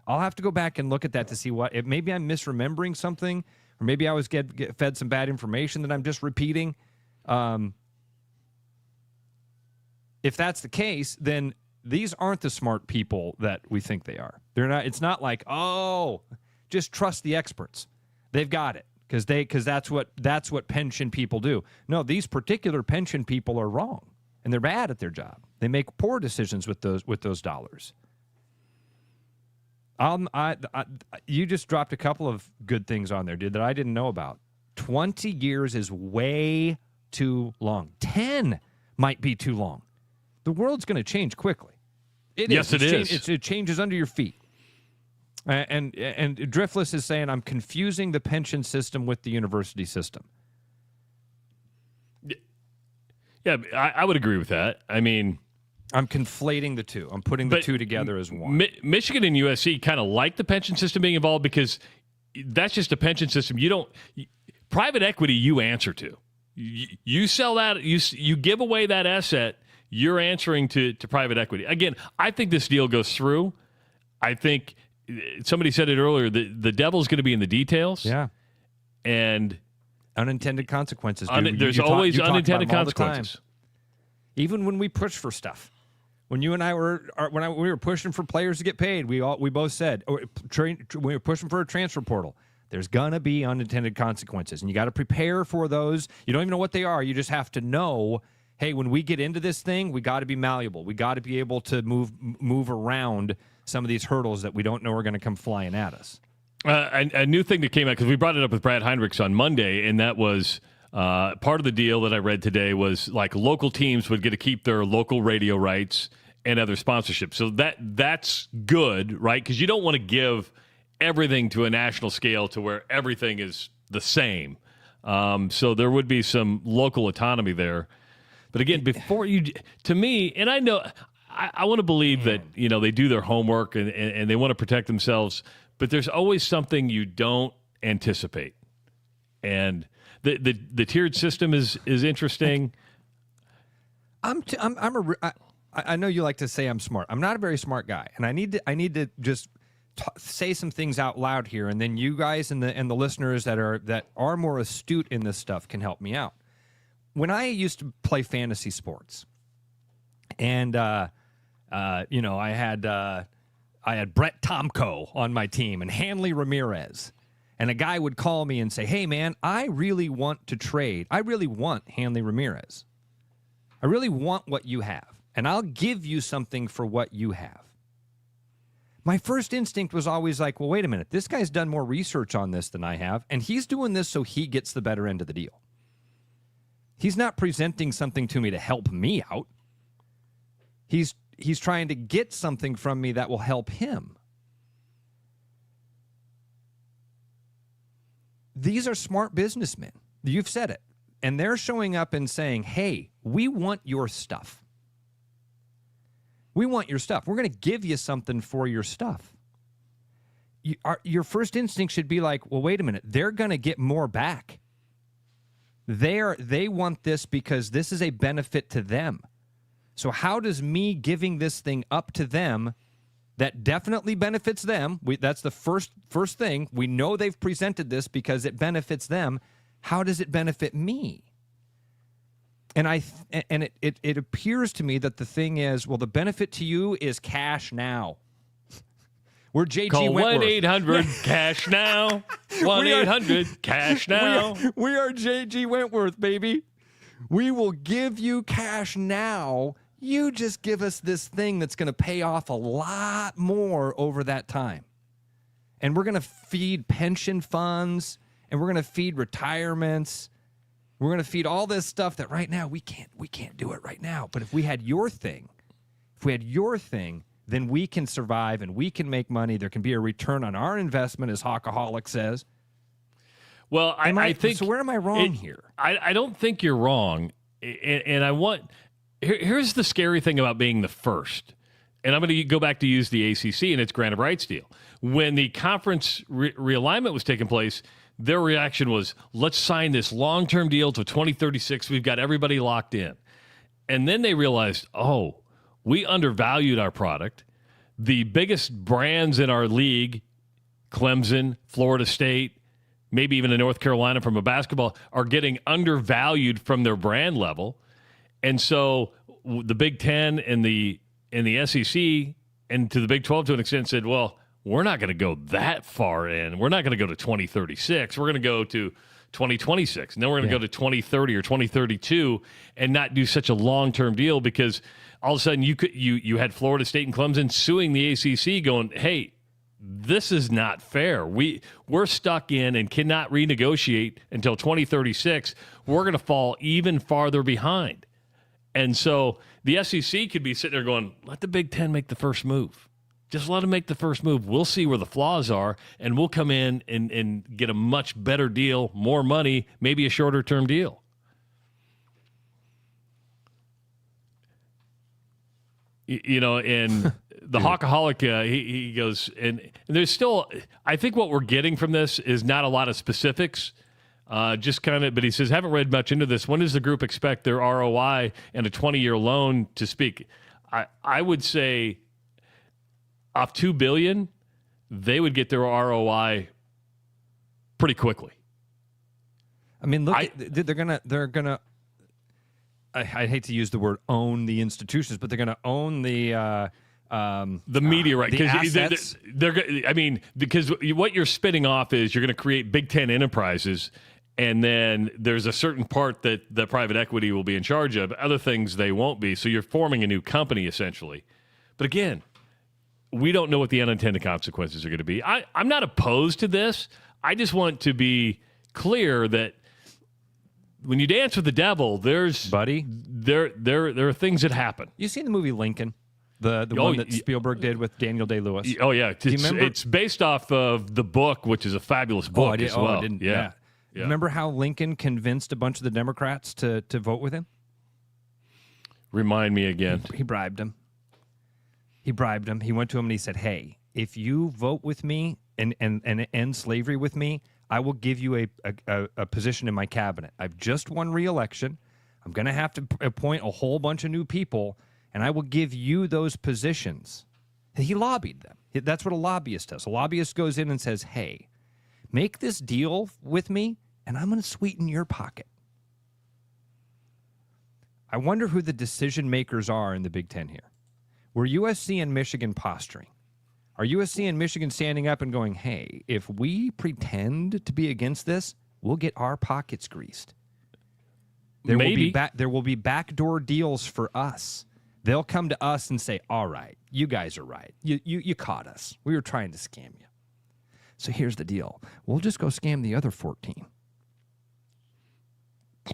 I'll have to go back and look at that to see maybe I'm misremembering something, or maybe I was get fed some bad information that I'm just repeating. If that's the case, then these aren't the smart people that we think they are. They're not. It's not like, oh, just trust the experts. They've got it because that's what pension people do. No, these particular pension people are wrong, and they're bad at their job. They make poor decisions with those dollars. You just dropped a couple of good things on there, dude, that I didn't know about. 20 years is way too long. 10 might be too long. The world's going to change quickly. It is. It changes under your feet. And Driftless is saying, I'm confusing the pension system with the university system. Yeah, I would agree with that. I mean, I'm conflating the two. I'm putting the two together as one. Michigan and USC kind of like the pension system being involved because that's just a pension system. Private equity you answer to. You sell that, you give away that asset, you're answering to private equity. Again, I think this deal goes through. I think somebody said it earlier, the devil's going to be in the details. Yeah. And unintended consequences. There's always unintended consequences. Even when we push for stuff. When you and I were we were pushing for players to get paid, we both said we were pushing for a transfer portal. There's gonna be unintended consequences, and you got to prepare for those. You don't even know what they are. You just have to know, hey, when we get into this thing, we got to be malleable. We got to be able to move around some of these hurdles that we don't know are going to come flying at us. A new thing that came out, because we brought it up with Brad Heinrichs on Monday, and that was part of the deal that I read today was like local teams would get to keep their local radio rights and other sponsorships. So that's good, right? Because you don't want to give everything to a national scale to where everything is the same. So there would be some local autonomy there. But again, to me, and I know, I want to believe that, they do their homework and they want to protect themselves, but there's always something you don't anticipate. And the tiered system is interesting. I know you like to say I'm smart. I'm not a very smart guy, and I need to just say some things out loud here, and then you guys and the listeners that are more astute in this stuff can help me out. When I used to play fantasy sports, and I had Brett Tomko on my team and Hanley Ramirez, and a guy would call me and say, "Hey man, I really want to trade. I really want Hanley Ramirez. I really want what you have, and I'll give you something for what you have." My first instinct was always like, well, wait a minute. This guy's done more research on this than I have, and he's doing this so he gets the better end of the deal. He's not presenting something to me to help me out. He's trying to get something from me that will help him. These are smart businessmen. You've said it. And they're showing up and saying, hey, we want your stuff. We want your stuff. We're going to give you something for your stuff. Your first instinct should be like, well, wait a minute. They're going to get more back. They want this because this is a benefit to them. So how does me giving this thing up to them that definitely benefits them? That's the first thing. We know they've presented this because it benefits them. How does it benefit me? And it appears to me that the thing is, well, the benefit to you is cash now. We're JG Call Wentworth. 1-800-CASH now. 1-800-CASH now. We are JG Wentworth, baby. We will give you cash now. You just give us this thing that's going to pay off a lot more over that time. And we're going to feed pension funds, and we're going to feed retirements. We're going to feed all this stuff that right now we can't do it right now. But if we had your thing, then we can survive and we can make money. There can be a return on our investment, as Hawkaholic says. Well, I think... So where am I wrong here? I don't think you're wrong. And here's the scary thing about being the first. And I'm going to go back to use the ACC and its grant of rights deal. When the conference realignment was taking place, their reaction was, let's sign this long-term deal to 2036. We've got everybody locked in. And then they realized, we undervalued our product. the biggest brands in our league, Clemson, Florida State, maybe even in North Carolina from a basketball, are getting undervalued from their brand level. And so the Big Ten and the SEC and to the Big 12 to an extent said, well, we're not going to go that far in. We're not going to go to 2036. We're going to go to 2026. And then we're going to go to 2030 or 2032 and not do such a long-term deal, because all of a sudden you had Florida State and Clemson suing the ACC going, hey, this is not fair. We're stuck in and cannot renegotiate until 2036. We're going to fall even farther behind. And so the SEC could be sitting there going, let the Big Ten make the first move. Just let them make the first move. We'll see where the flaws are, and we'll come in and get a much better deal, more money, maybe a shorter-term deal. You know, and the Hawkaholic, he goes, and there's still, I think what we're getting from this is not a lot of specifics, just kind of, but he says, haven't read much into this. When does the group expect their ROI and a 20-year loan to speak? I would say off $2 billion, they would get their ROI pretty quickly. I mean, look, they're gonna. I hate to use the word own the institutions, but they're gonna own the media, right? Because because what you're spinning off is you're going to create Big Ten enterprises, and then there's a certain part that the private equity will be in charge of. Other things they won't be. So you're forming a new company essentially. But again, we don't know what the unintended consequences are going to be. I'm not opposed to this. I just want to be clear that when you dance with the devil, there are things that happen. You seen the movie Lincoln, the one that Spielberg did with Daniel Day-Lewis? Oh yeah, it's based off of the book, which is a fabulous book as well. I didn't. Yeah. Remember how Lincoln convinced a bunch of the Democrats to vote with him? Remind me again. He bribed them. He bribed him. He went to him and he said, hey, if you vote with me and end slavery with me, I will give you a position in my cabinet. I've just won re-election. I'm going to have to appoint a whole bunch of new people, and I will give you those positions. He lobbied them. That's what a lobbyist does. A lobbyist goes in and says, hey, make this deal with me, and I'm going to sweeten your pocket. I wonder who the decision makers are in the Big Ten here. Were USC and Michigan posturing? Are USC and Michigan standing up and going, hey, if we pretend to be against this, we'll get our pockets greased? There will be backdoor deals for us. They'll come to us and say, all right, you guys are right. You caught us. We were trying to scam you. So here's the deal. We'll just go scam the other 14.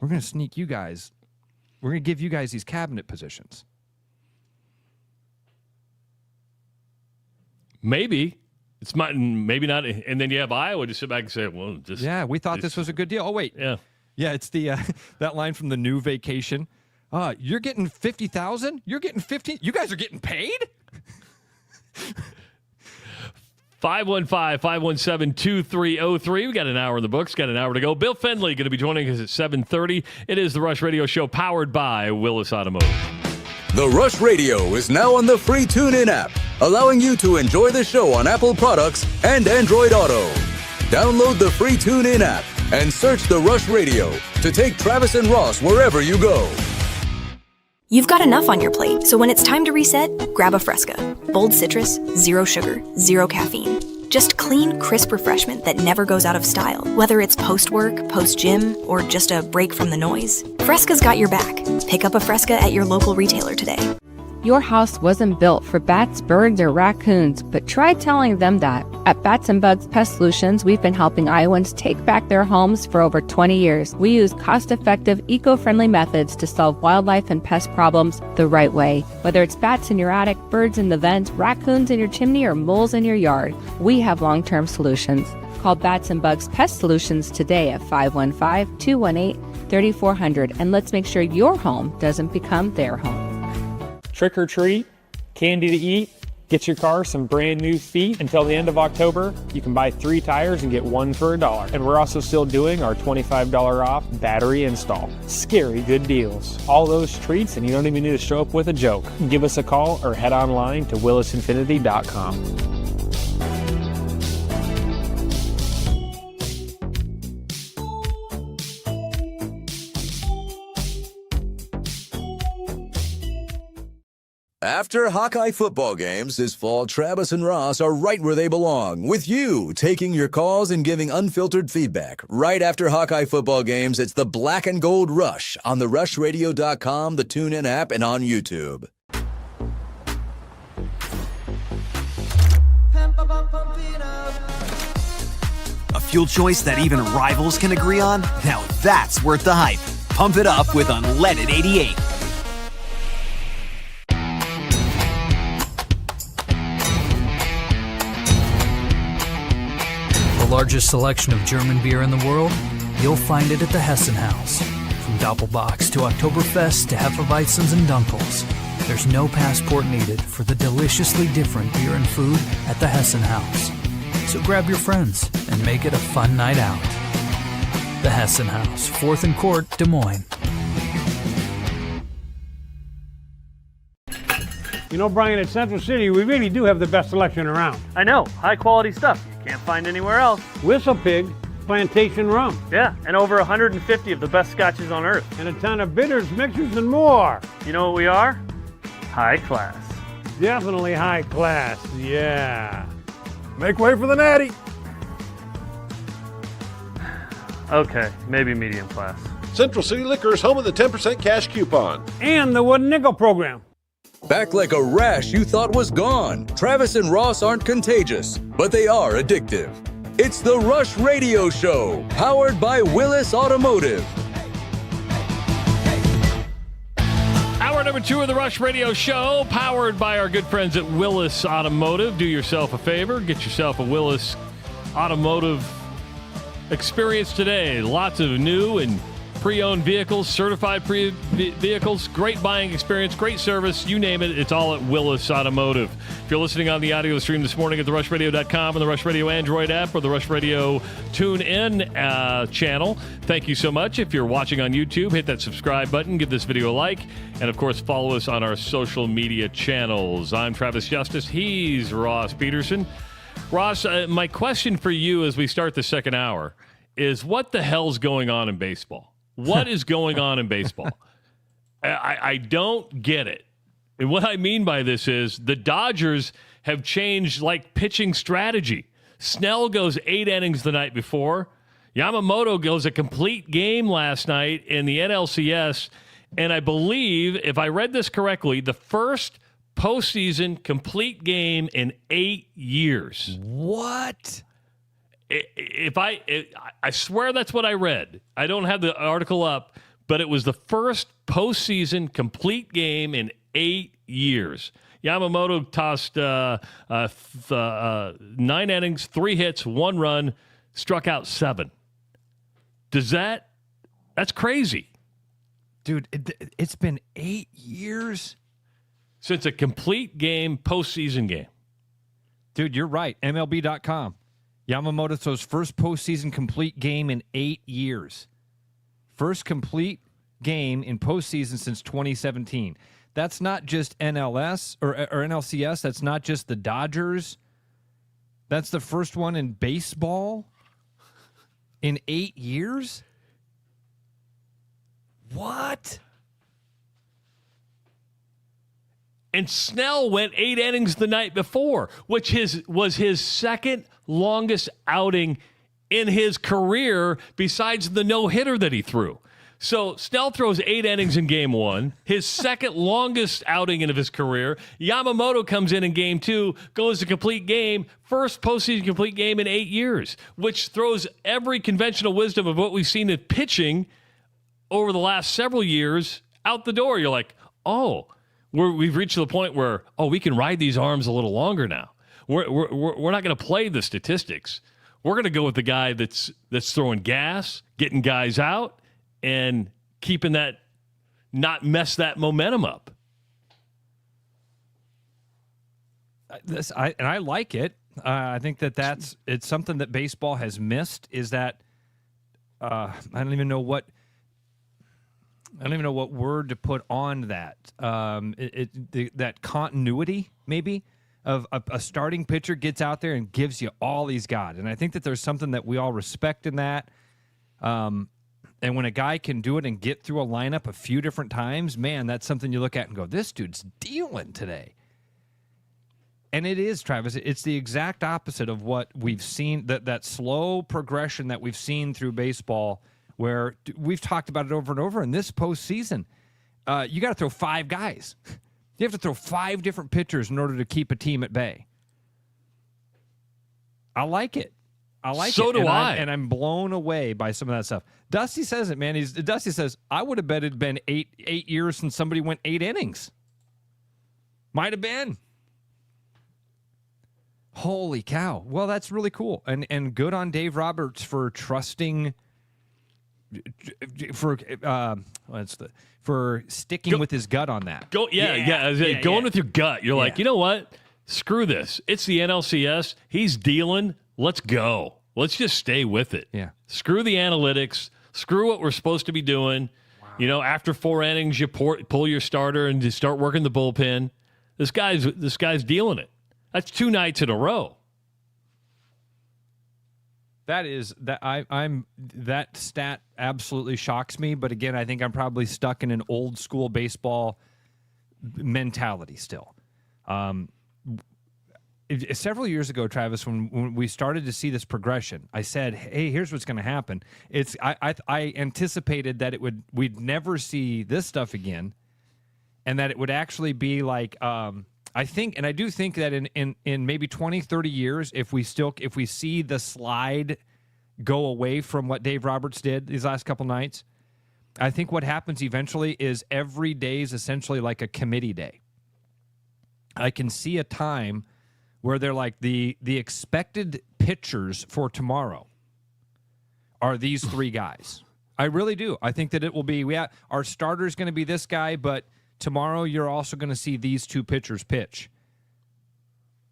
We're going to sneak you guys. We're going to give you guys these cabinet positions. Maybe. Maybe not. And then you have Iowa to sit back and say, well, we thought this was a good deal. Oh, wait. Yeah. Yeah, it's the that line from The New Vacation. You're getting $50,000? You're getting $15,000? You guys are getting paid? 515-517-2303. We got an hour in the books. Got an hour to go. Bill Fennelly going to be joining us at 7:30. It is the Rush Radio Show powered by Willis Automotive. The Rush Radio is now on the free TuneIn app, allowing you to enjoy the show on Apple products and Android Auto. Download the free TuneIn app and search The Rush Radio to take Travis and Ross wherever you go. You've got enough on your plate, so when it's time to reset, grab a Fresca. Bold citrus, zero sugar, zero caffeine. Just clean, crisp refreshment that never goes out of style, whether it's post-work, post-gym, or just a break from the noise. Fresca's got your back. Pick up a Fresca at your local retailer today. Your house wasn't built for bats, birds, or raccoons, but try telling them that. At Bats and Bugs Pest Solutions, we've been helping Iowans take back their homes for over 20 years. We use cost-effective, eco-friendly methods to solve wildlife and pest problems the right way. Whether it's bats in your attic, birds in the vent, raccoons in your chimney, or moles in your yard, we have long-term solutions. Call Bats and Bugs Pest Solutions today at 515-218-3400, and let's make sure your home doesn't become their home. Trick or treat, candy to eat, Get your car some brand new feet. Until the end of October, you can buy 3 tires and get 1 for $1. And we're also still doing our $25 off battery install. Scary good deals. All those treats, and you don't even need to show up with a joke. Give us a call or head online to willisinfinity.com. After Hawkeye football games this fall, Travis and Ross are right where they belong, with you taking your calls and giving unfiltered feedback. Right after Hawkeye football games, it's the Black and Gold Rush on the rushradio.com, the TuneIn app, and on YouTube. A fuel choice that even rivals can agree on? Now that's worth the hype. Pump it up with Unleaded 88. The largest selection of German beer in the world? You'll find it at the Hessen House. From Doppelbocks to Oktoberfest to Hefeweizens and Dunkels. There's no passport needed for the deliciously different beer and food at the Hessen House. So grab your friends and make it a fun night out. The Hessen House, 4th and Court, Des Moines. You know, Brian, at Central City, we really do have the best selection around. I know, high quality stuff you can't find anywhere else. Whistle Pig, Plantation Rum. Yeah, and over 150 of the best scotches on earth. And a ton of bitters, mixers, and more. You know what we are? High class. Definitely high class, yeah. Make way for the natty. Okay, maybe medium class. Central City Liquors, home of the 10% cash coupon. And the Wooden Nickel program. Back like a rash you thought was gone. Travis and Ross aren't contagious, but they are addictive. It's the Rush Radio Show, powered by Willis Automotive. Hour number 2 of the Rush Radio Show, powered by our good friends at Willis Automotive. Do yourself a favor, get yourself a Willis Automotive experience today. Lots of new and pre-owned vehicles, certified vehicles, great buying experience, great service, you name it, it's all at Willis Automotive. If you're listening on the audio stream this morning at the rushradio.com and the Rush Radio Android app or the Rush Radio TuneIn channel, thank you so much. If you're watching on YouTube, hit that subscribe button, give this video a like, and of course follow us on our social media channels. I'm Travis Justice, he's Ross Peterson. Ross, my question for you as we start the second hour is, what the hell's going on in baseball? What is going on in baseball? I don't get it. And what I mean by this is the Dodgers have changed like pitching strategy. Snell goes 8 innings the night before. Yamamoto goes a complete game last night in the NLCS. And I believe, if I read this correctly, the first postseason complete game in 8 years. What? I swear that's what I read. I don't have the article up, but it was the first postseason complete game in 8 years. Yamamoto tossed 9 innings, 3 hits, 1 run, struck out 7. That's crazy. Dude, it's been 8 years since a complete game, postseason game. Dude, you're right. MLB.com. Yamamoto's first postseason complete game in 8 years. First complete game in postseason since 2017. That's not just NLS or NLCS. That's not just the Dodgers. That's the first one in baseball in 8 years? What? And Snell went 8 innings the night before, which was his second longest outing in his career besides the no-hitter that he threw. So Snell throws 8 innings in game 1, his second longest outing of his career. Yamamoto comes in game 2, goes a complete game, first postseason complete game in 8 years, which throws every conventional wisdom of what we've seen in pitching over the last several years out the door. You're like, we've reached the point where, we can ride these arms a little longer now. We're not going to play the statistics. We're going to go with the guy that's throwing gas, getting guys out, and keeping that, not mess that momentum up. I like it. I think it's something that baseball has missed. Is that I don't even know what word to put on that. That continuity maybe of a starting pitcher gets out there and gives you all he's got, and I think that there's something that we all respect in that. And when a guy can do it and get through a lineup a few different times, man, that's something you look at and go, this dude's dealing today. And it is, Travis. It's the exact opposite of what we've seen, that slow progression that we've seen through baseball, where we've talked about it over and over in this postseason. You got to throw 5 guys. You have to throw 5 different pitchers in order to keep a team at bay. I like it. So do I. And I'm blown away by some of that stuff. Dusty says it, man. Dusty says, I would have bet it'd been 8 years since somebody went 8 innings. Might have been. Holy cow. Well, that's really cool. And good on Dave Roberts for trusting, for sticking with his gut on that. Going with your gut. You're like, you know what? Screw this. It's the NLCS. He's dealing. Let's go. Let's just stay with it. Yeah. Screw the analytics. Screw what we're supposed to be doing. Wow. After 4 innings, you pull your starter and you start working the bullpen. This guy's dealing it. That's 2 nights in a row. That stat absolutely shocks me. But again, I think I'm probably stuck in an old school baseball mentality still. Several years ago, Travis, when we started to see this progression, I said, "Hey, here's what's going to happen." I anticipated that we'd never see this stuff again, and that it would actually be like I do think that in maybe 20, 30 years, if we see the slide go away from what Dave Roberts did these last couple nights, I think what happens eventually is every day is essentially like a committee day. I can see a time where they're like the expected pitchers for tomorrow are these 3 guys. I really do. I think that it will be our starter's going to be this guy, but tomorrow you're also going to see these 2 pitchers pitch.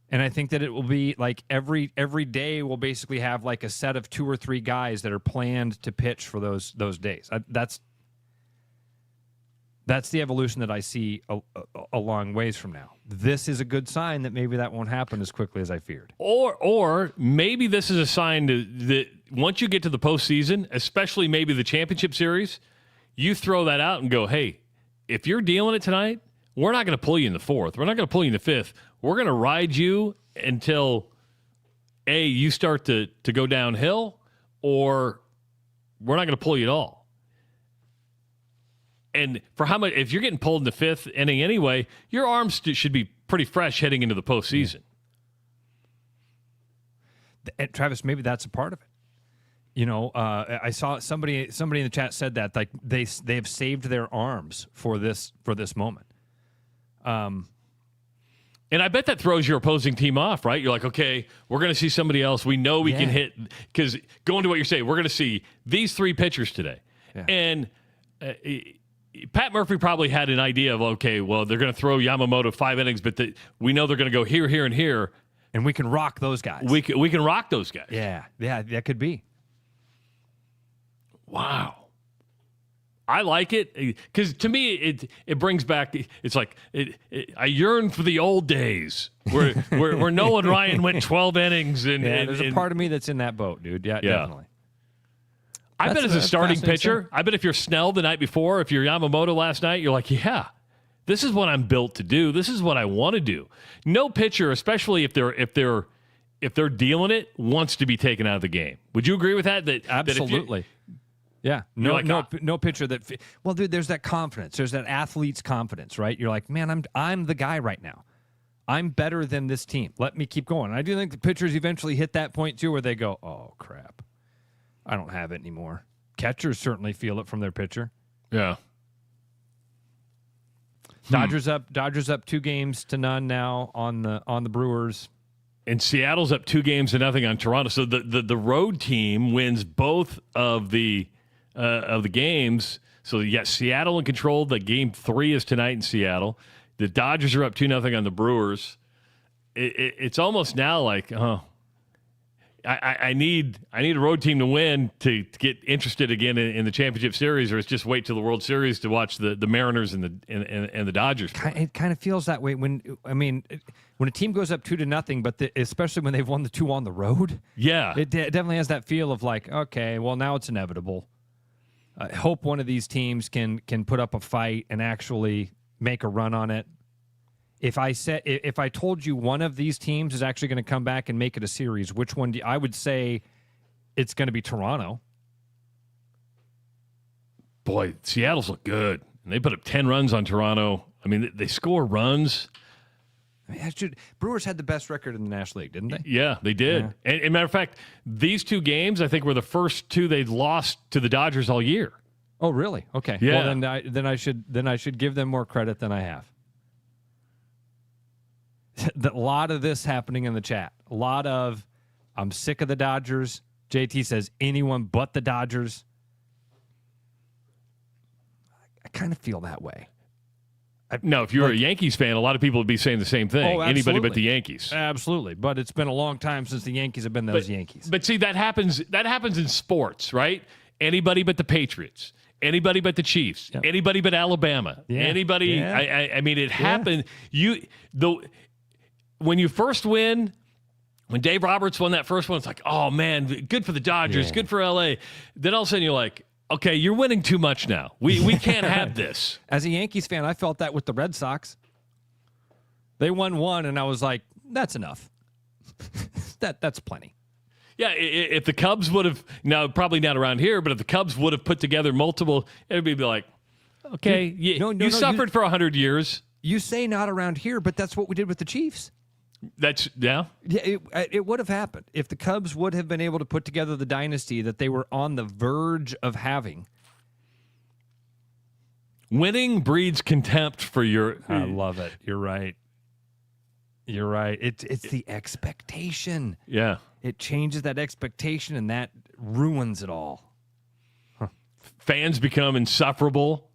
And I think that it will be like every day we'll basically have like a set of 2 or 3 guys that are planned to pitch for those days. That's the evolution that I see a long ways from now. This is a good sign that maybe that won't happen as quickly as I feared. Or maybe this is a sign that once you get to the postseason, especially maybe the championship series, you throw that out and go, hey, if you're dealing it tonight, we're not going to pull you in the 4th. We're not going to pull you in the 5th. We're going to ride you until, A, you start to go downhill, or we're not going to pull you at all. And for how much, if you're getting pulled in the 5th inning anyway, your arms should be pretty fresh heading into the postseason. And Travis, maybe that's a part of it. I saw somebody in the chat said that like they have saved their arms for this moment. And I bet that throws your opposing team off, right? You're like, okay, we're going to see somebody else. We know we can hit, because going to what you're saying, we're going to see these 3 pitchers today. Yeah. And Pat Murphy probably had an idea of, okay, well, they're going to throw Yamamoto 5 innings, but we know they're going to go here, here, and here. And we can rock those guys. We can rock those guys. Yeah, that could be. Wow. I like it because to me it brings back. It's like I yearn for the old days where Nolan Ryan went 12 innings and there's a part of me that's in that boat, dude. Yeah. Definitely. I bet as a starting pitcher, I bet if you're Snell the night before, if you're Yamamoto last night, you're like, yeah, this is what I'm built to do. This is what I want to do. No pitcher, especially if they're dealing it, wants to be taken out of the game. Would you agree with that? Absolutely. Yeah. No pitcher that. Well, dude, there's that confidence. There's that athlete's confidence, right? You're like, man, I'm the guy right now. I'm better than this team. Let me keep going. And I do think the pitchers eventually hit that point too, where they go, oh crap, I don't have it anymore. Catchers certainly feel it from their pitcher. Yeah. Dodgers up 2-0 now on the Brewers. And Seattle's up 2-0 on Toronto. So the road team wins both of the games. So you got Seattle in control. The game 3 is tonight in Seattle. The Dodgers are up 2-0 on the Brewers. it's almost now like, I need a road team to win to get interested again in the championship series, or it's just wait till the World Series to watch the Mariners and the Dodgers. It kind of feels that way when a team goes up 2-0, but especially when they've won the 2 on the road. Yeah, it definitely has that feel of like, okay, well now it's inevitable. I hope one of these teams can put up a fight and actually make a run on it. If I told you one of these teams is actually going to come back and make it a series, which one I would say it's going to be Toronto. Boy, Seattle's look good. And they put up 10 runs on Toronto. I mean, they score runs. Brewers had the best record in the National League, didn't they? Yeah, they did. Yeah. And matter of fact, these 2 games, I think, were the first 2 they'd lost to the Dodgers all year. Oh, really? Okay. Yeah. Well, then I should give them more credit than I have. A lot of this happening in the chat. A lot of, I'm sick of the Dodgers. JT says anyone but the Dodgers. I kind of feel that way. No, if you're a Yankees fan, a lot of people would be saying the same thing. Oh, anybody but the Yankees. Absolutely. But it's been a long time since the Yankees have been those Yankees. But see, that happens in sports, right? Anybody but the Patriots. Anybody but the Chiefs. Yep. Anybody but Alabama. Yeah. Anybody. Yeah. I mean, it happened. When you first win, when Dave Roberts won that first one, it's like, oh, man, good for the Dodgers, good for L.A. Then all of a sudden you're like, okay, you're winning too much now. We can't have this. As a Yankees fan, I felt that with the Red Sox. They won 1, and I was like, that's enough. That's plenty. Yeah, if the Cubs would have, now probably not around here, but if the Cubs would have put together multiple, it would be like, okay, you suffered for 100 years. You say not around here, but that's what we did with the Chiefs. Yeah, it would have happened if the Cubs would have been able to put together the dynasty that they were on the verge of having. Winning breeds contempt for your. I love it. You're right. You're right. It's the expectation. Yeah, it changes that expectation, and that ruins it all. Fans become insufferable,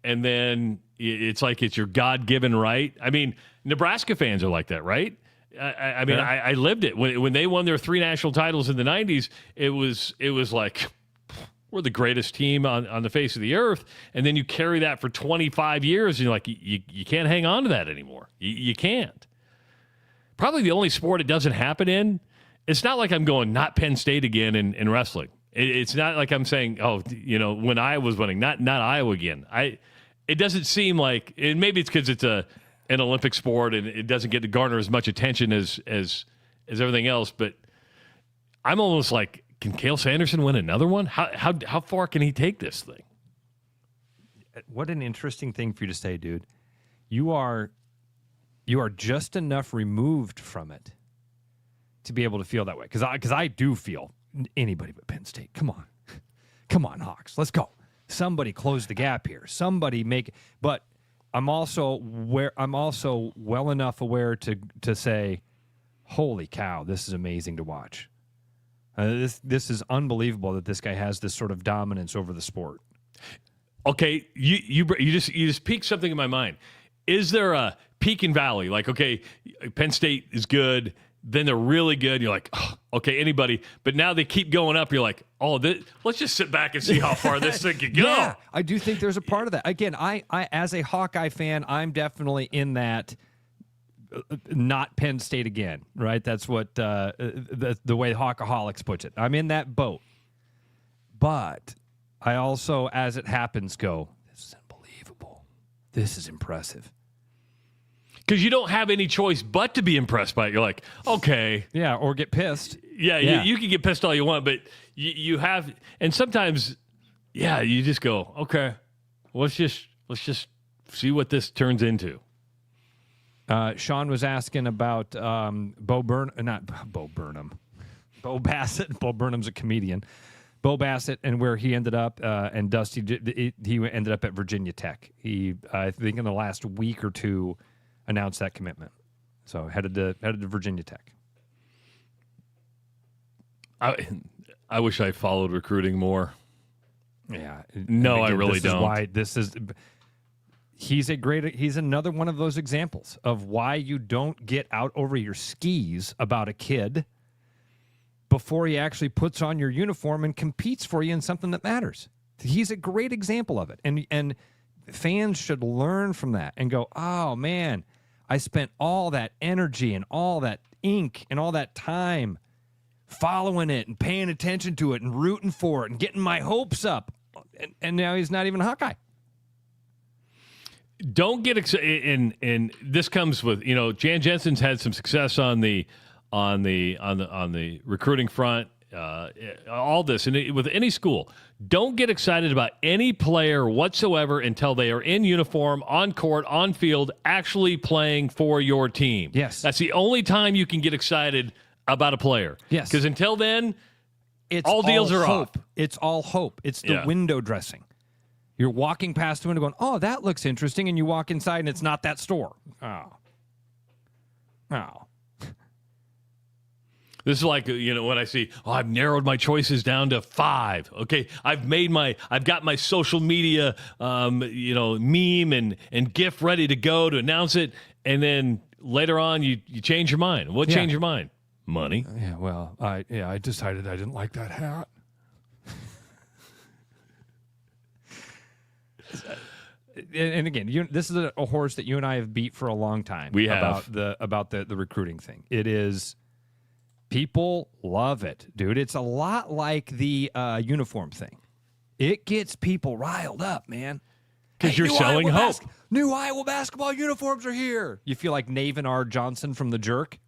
and then it's like it's your God-given right. I mean, Nebraska fans are like that, right? I mean, I lived it. When they won their 3 national titles in the 90s, it was like, we're the greatest team on the face of the earth. And then you carry that for 25 years, and you're like, you can't hang on to that anymore. You can't. Probably the only sport it doesn't happen in, it's not like I'm going, not Penn State again in wrestling. It's not like I'm saying, when Iowa was winning, not Iowa again. It doesn't seem like, and maybe it's because it's an Olympic sport and it doesn't get to garner as much attention as everything else. But I'm almost like, can Cale Sanderson win another one? How far can he take this thing? What an interesting thing for you to say, dude. You are just enough removed from it to be able to feel that way. Because I do feel anybody but Penn State. Come on, Hawks, let's go. Somebody close the gap here. Somebody make. But I'm also well enough aware to say, holy cow, this is amazing to watch. This is unbelievable that this guy has this sort of dominance over the sport. Okay, you just piqued something in my mind. Is there a peak and valley? Like, okay, Penn State is good. Then they're really good. You're like, oh, okay, anybody. But now they keep going up. You're like, let's just sit back and see how far this thing can go. Yeah, I do think there's a part of that. Again, I as a Hawkeye fan, I'm definitely in that not Penn State again, right? That's what the way Hawkaholics puts it. I'm in that boat. But I also, as it happens, go, this is unbelievable. This is impressive. Because you don't have any choice but to be impressed by it. You're like, okay. Yeah, or get pissed. Yeah. You can get pissed all you want, but you have, and sometimes, you just go, okay, let's just see what this turns into. Sean was asking about Bo Bassett. Bo Burnham's a comedian. Bo Bassett and where he ended up, and Dusty, he ended up at Virginia Tech. He, I think in the last week or two, announced that commitment. So headed to Virginia Tech. I wish I followed recruiting more. Yeah. No, I really this don't. Is why this is he's another one of those examples of why you don't get out over your skis about a kid before he actually puts on your uniform and competes for you in something that matters. He's a great example of it. And fans should learn from that and go, oh, man, I spent all that energy and all that ink and all that time following it and paying attention to it and rooting for it and getting my hopes up. And now he's not even a Hawkeye. Don't get excited. And this comes with, Jan Jensen's had some success on the recruiting front. All this, and with any school, don't get excited about any player whatsoever until they are in uniform, on court, on field, actually playing for your team. Yes. That's the only time you can get excited about a player. Yes. Because until then, it's all deals are hope. off. It's all hope. It's the window dressing. You're walking past the window going, oh, that looks interesting, and you walk inside, and it's not that store. Oh. This is like, when I see, I've narrowed my choices down to 5. Okay, I've got my social media, meme and GIF ready to go to announce it, and then later on you change your mind. What changed your mind? Money. Yeah, well, I decided I didn't like that hat. And again, this is a horse that you and I have beat for a long time. We have. About the recruiting thing. It is. People love it, dude. It's a lot like the uniform thing. It gets people riled up, man. Because you're selling hope. New Iowa basketball uniforms are here. You feel like Navin R. Johnson from The Jerk?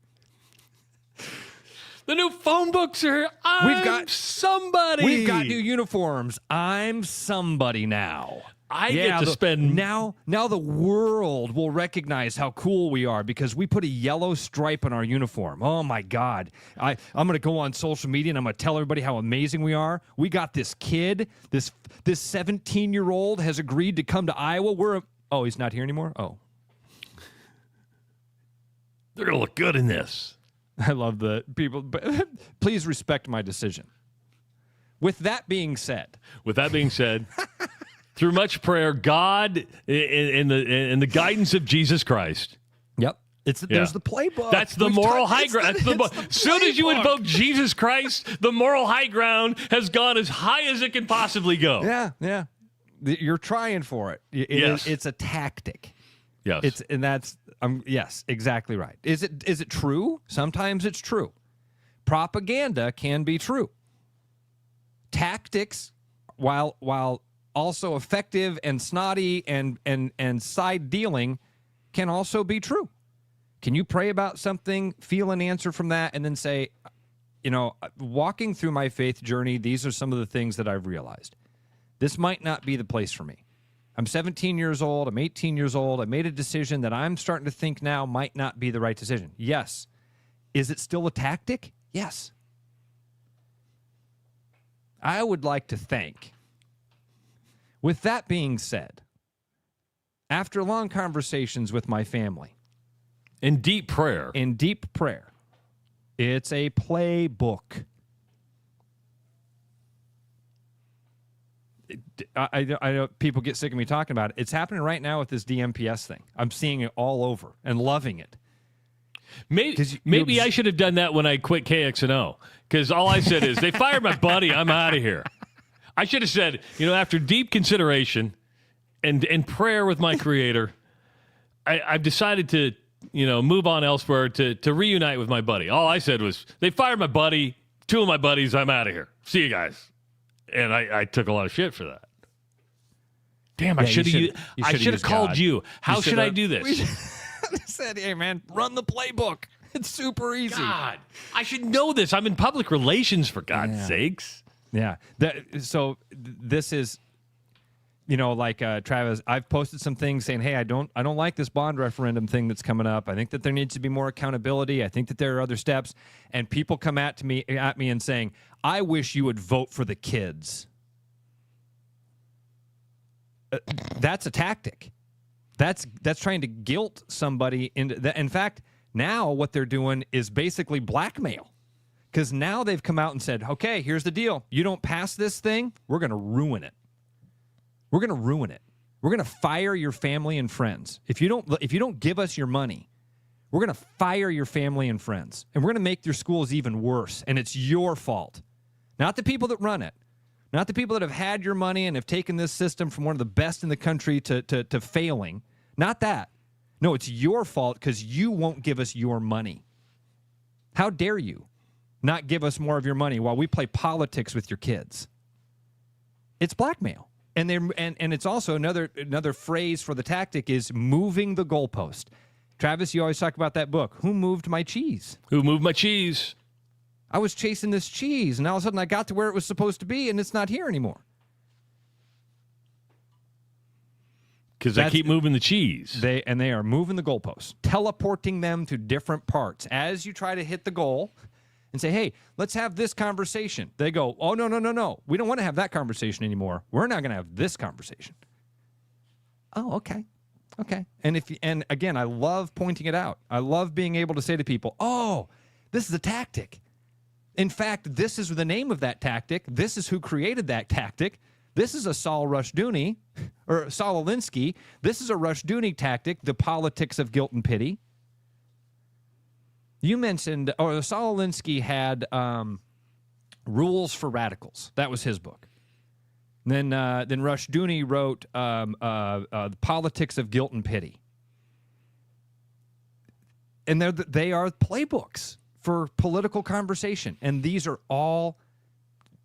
The new phone books are here. We've got somebody. We've got new uniforms. I'm somebody now. I get to spend... Now the world will recognize how cool we are because we put a yellow stripe on our uniform. Oh, my God. I'm going to go on social media and I'm going to tell everybody how amazing we are. We got this kid, this 17-year-old has agreed to come to Iowa. Oh, he's not here anymore? Oh. They're going to look good in this. I love the people. Please respect my decision. With that being said... Through much prayer, God, in the guidance of Jesus Christ. Yep. There's the playbook. That's the moral high ground. As soon as you invoke Jesus Christ, the moral high ground has gone as high as it can possibly go. Yeah. You're trying for it. Yes. It's a tactic. Yes. Yes, exactly right. Is it true? Sometimes it's true. Propaganda can be true. Tactics, while also effective and snotty and side dealing, can also be true. Can you pray about something, feel an answer from that, and then say, walking through my faith journey, these are some of the things that I've realized. This might not be the place for me. I'm 17 years old. I'm 18 years old. I made a decision that I'm starting to think now might not be the right decision. Yes. Is it still a tactic? Yes. I would like to think. With that being said, after long conversations with my family, in deep prayer, it's a playbook. I know people get sick of me talking about it. It's happening right now with this DMPS thing. I'm seeing it all over and loving it. Maybe I should have done that when I quit KXNO, because all I said is, they fired my buddy, I'm out of here. I should have said, after deep consideration and prayer with my Creator, I've decided to, move on elsewhere to reunite with my buddy. All I said was, they fired my buddy, 2 of my buddies, I'm out of here. See you guys. And I took a lot of shit for that. Damn, I should have called God. You. How should I do this? I said, hey, man, run the playbook. It's super easy. God, I should know this. I'm in public relations, for God's sakes. Yeah. So this is, like Travis, I've posted some things saying, hey, I don't like this bond referendum thing that's coming up. I think that there needs to be more accountability. I think that there are other steps. And people come at me and saying, I wish you would vote for the kids. That's a tactic. That's trying to guilt somebody into that. In fact, now what they're doing is basically blackmail. Because now they've come out and said, okay, here's the deal. You don't pass this thing, we're going to ruin it. We're going to ruin it. We're going to fire your family and friends. If you don't give us your money, we're going to fire your family and friends. And we're going to make your schools even worse. And it's your fault. Not the people that run it. Not the people that have had your money and have taken this system from one of the best in the country to failing. Not that. No, it's your fault because you won't give us your money. How dare you not give us more of your money while we play politics with your kids? It's blackmail. And it's also another phrase for the tactic is moving the goalpost. Travis, you always talk about that book. Who moved my cheese? Who moved my cheese? I was chasing this cheese, and all of a sudden I got to where it was supposed to be, and it's not here anymore. Because they keep moving the cheese. They are moving the goalposts, teleporting them to different parts. As you try to hit the goal and say, hey, let's have this conversation, they go, oh, no. We don't want to have that conversation anymore. We're not going to have this conversation. Oh, okay. And again, I love pointing it out. I love being able to say to people, oh, this is a tactic. In fact, this is the name of that tactic. This is who created that tactic. This is a Saul Rushdoony, or Saul Alinsky. This is a Rushdoony tactic, the politics of guilt and pity. You mentioned, Saul Alinsky had Rules for Radicals. That was his book. Then Rushdoony wrote The Politics of Guilt and Pity. And they are playbooks for political conversation. And these are all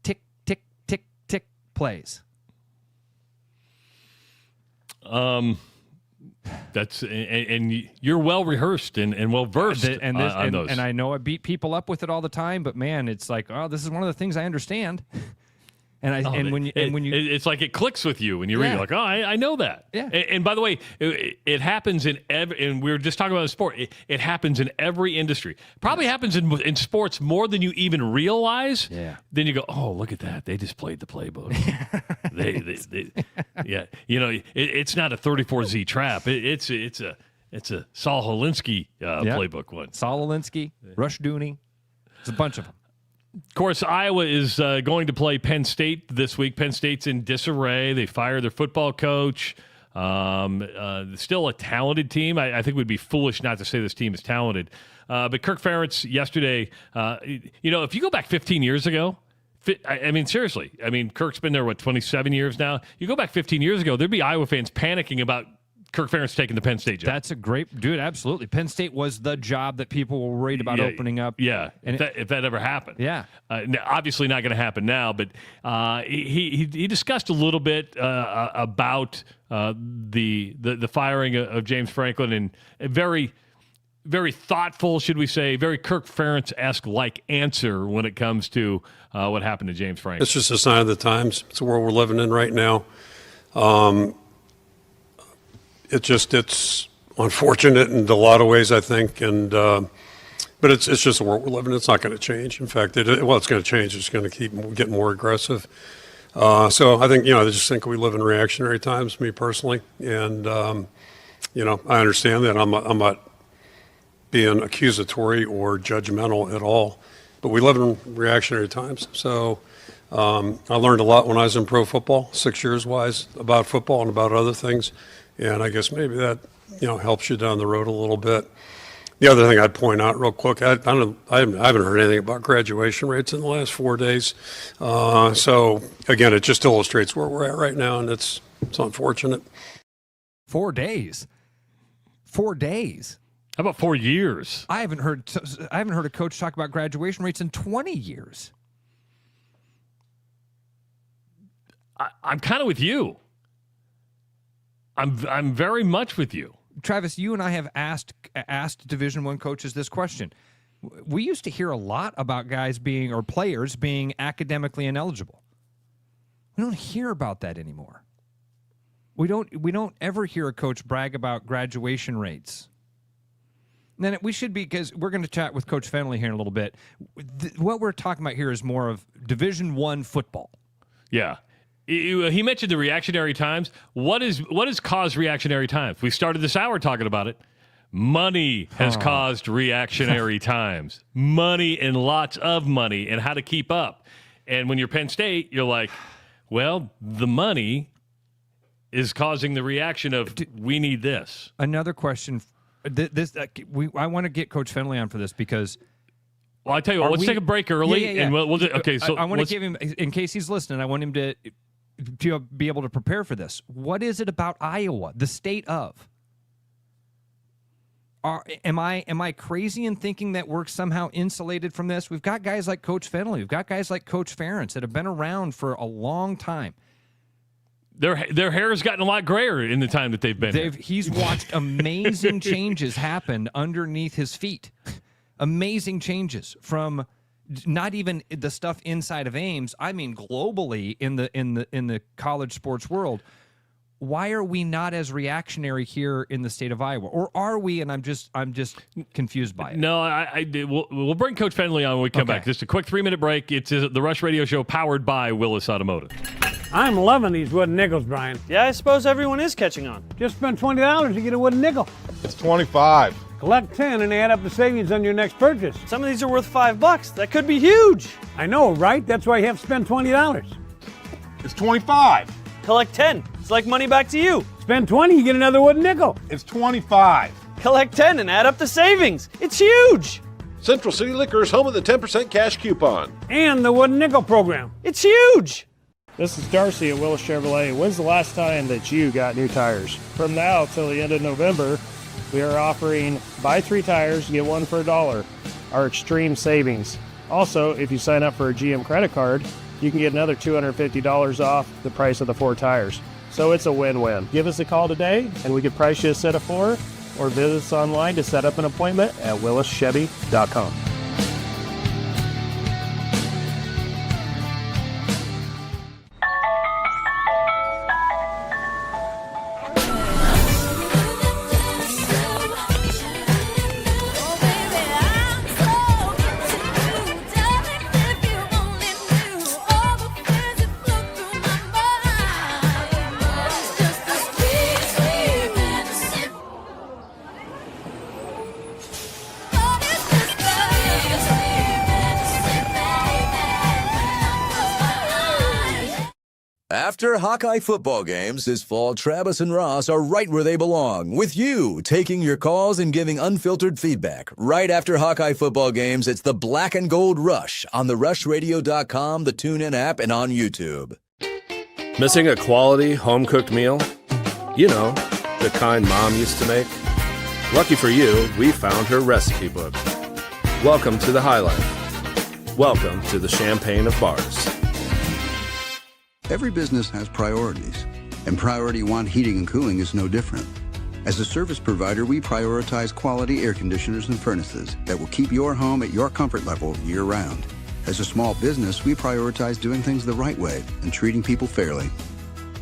tick, tick, tick, tick plays. That's and you're well rehearsed and well versed on those. And I know I beat people up with it all the time, but man, it's like, oh, this is one of the things I understand. When you it's like it clicks with you when you read it. You're like, oh, I know that. Yeah. And by the way, it happens in and we were just talking about the sport. It happens in every industry. Probably happens in sports more than you even realize. Yeah. Then you go, oh, look at that. They just played the playbook. Yeah. You know, it's not a 34Z trap. It's a Saul Alinsky playbook one. Saul Alinsky, Rushdoony. It's a bunch of them. Of course, Iowa is going to play Penn State this week. Penn State's in disarray. They fired their football coach. Still a talented team. I think it would be foolish not to say this team is talented. But Kirk Ferentz yesterday, if you go back 15 years ago, I mean, seriously. I mean, Kirk's been there, 27 years now? You go back 15 years ago, there'd be Iowa fans panicking about Kirk Ferentz taking the Penn State job. That's a great dude. Absolutely, Penn State was the job that people were worried about opening up. Yeah, and if that ever happened. Yeah, obviously not going to happen now. But he discussed a little bit about the firing of James Franklin, and a very, very thoughtful, should we say, very Kirk Ferentz-esque like answer when it comes to what happened to James Franklin. It's just a sign of the times. It's the world we're living in right now. It's unfortunate in a lot of ways, I think, but it's just the world we're living in. It's not going to change. In fact, it's going to change. It's going to keep getting more aggressive. So I think, I just think we live in reactionary times, me personally, and I understand that. I'm not being accusatory or judgmental at all, but we live in reactionary times. So I learned a lot when I was in pro football, 6 years wise, about football and about other things. And I guess maybe that, helps you down the road a little bit. The other thing I'd point out real quick, I haven't heard anything about graduation rates in the last 4 days. So again, it just illustrates where we're at right now, and it's unfortunate. 4 days. 4 days. How about 4 years? I haven't heard a coach talk about graduation rates in 20 years. I'm kind of with you. I'm very much with you. Travis, you and I have asked Division I coaches this question. We used to hear a lot about players being academically ineligible. We don't hear about that anymore. We don't ever hear a coach brag about graduation rates. And then we should be, because we're going to chat with Coach Fennelly here in a little bit. What we're talking about here is more of Division I football. Yeah. He mentioned the reactionary times. What has caused reactionary times? We started this hour talking about it. Money has caused reactionary times. Money and lots of money and how to keep up. And when you're Penn State, you're like, well, the money is causing the reaction of we need this. Another question. I want to get Coach Fennelly on for this because. Well, I tell you what. Let's take a break early, and we'll do. Okay, so I want to give him, in case he's listening, I want him to be able to prepare for this. What is it about Iowa, the state of? Am I crazy in thinking that we're somehow insulated from this? We've got guys like Coach Fennelly. We've got guys like Coach Ferentz that have been around for a long time. Their hair has gotten a lot grayer in the time that they've been here. He's watched amazing changes happen underneath his feet. Amazing changes from not even the stuff inside of Ames. I mean, globally in the college sports world. Why are we not as reactionary here in the state of Iowa, or are we? And I'm just confused by it. No, we'll bring Coach Fennelly on when we come back. Just a quick 3-minute break. It's the Rush Radio Show powered by Willis Automotive. I'm loving these wooden nickels, Brian. Yeah, I suppose everyone is catching on. Just spend $20 to get a wooden nickel. It's 25. Collect 10 and add up the savings on your next purchase. Some of these are worth $5. That could be huge. I know, right? That's why you have to spend $20. It's 25. Collect 10. It's like money back to you. Spend 20, you get another wooden nickel. It's 25. Collect 10 and add up the savings. It's huge. Central City Liquors, home of the 10% cash coupon. And the wooden nickel program. It's huge. This is Darcy at Willis Chevrolet. When's the last time that you got new tires? From now till the end of November, we are offering buy 3 tires, get 1 for $1. Our extreme savings. Also, if you sign up for a GM credit card, you can get another $250 off the price of the 4 tires. So it's a win-win. Give us a call today, and we can price you a set of 4, or visit us online to set up an appointment at willischevy.com. After Hawkeye football games this fall, Travis and Ross are right where they belong, with you taking your calls and giving unfiltered feedback. Right after Hawkeye football games, it's the Black and Gold Rush on the rushradio.com, the TuneIn app, and on YouTube. Missing a quality home-cooked meal? You know, the kind Mom used to make? Lucky for you, we found her recipe book. Welcome to the High Life. Welcome to the Champagne of Bars. Every business has priorities, and Priority One Heating and Cooling is no different. As a service provider, we prioritize quality air conditioners and furnaces that will keep your home at your comfort level year-round. As a small business, we prioritize doing things the right way and treating people fairly.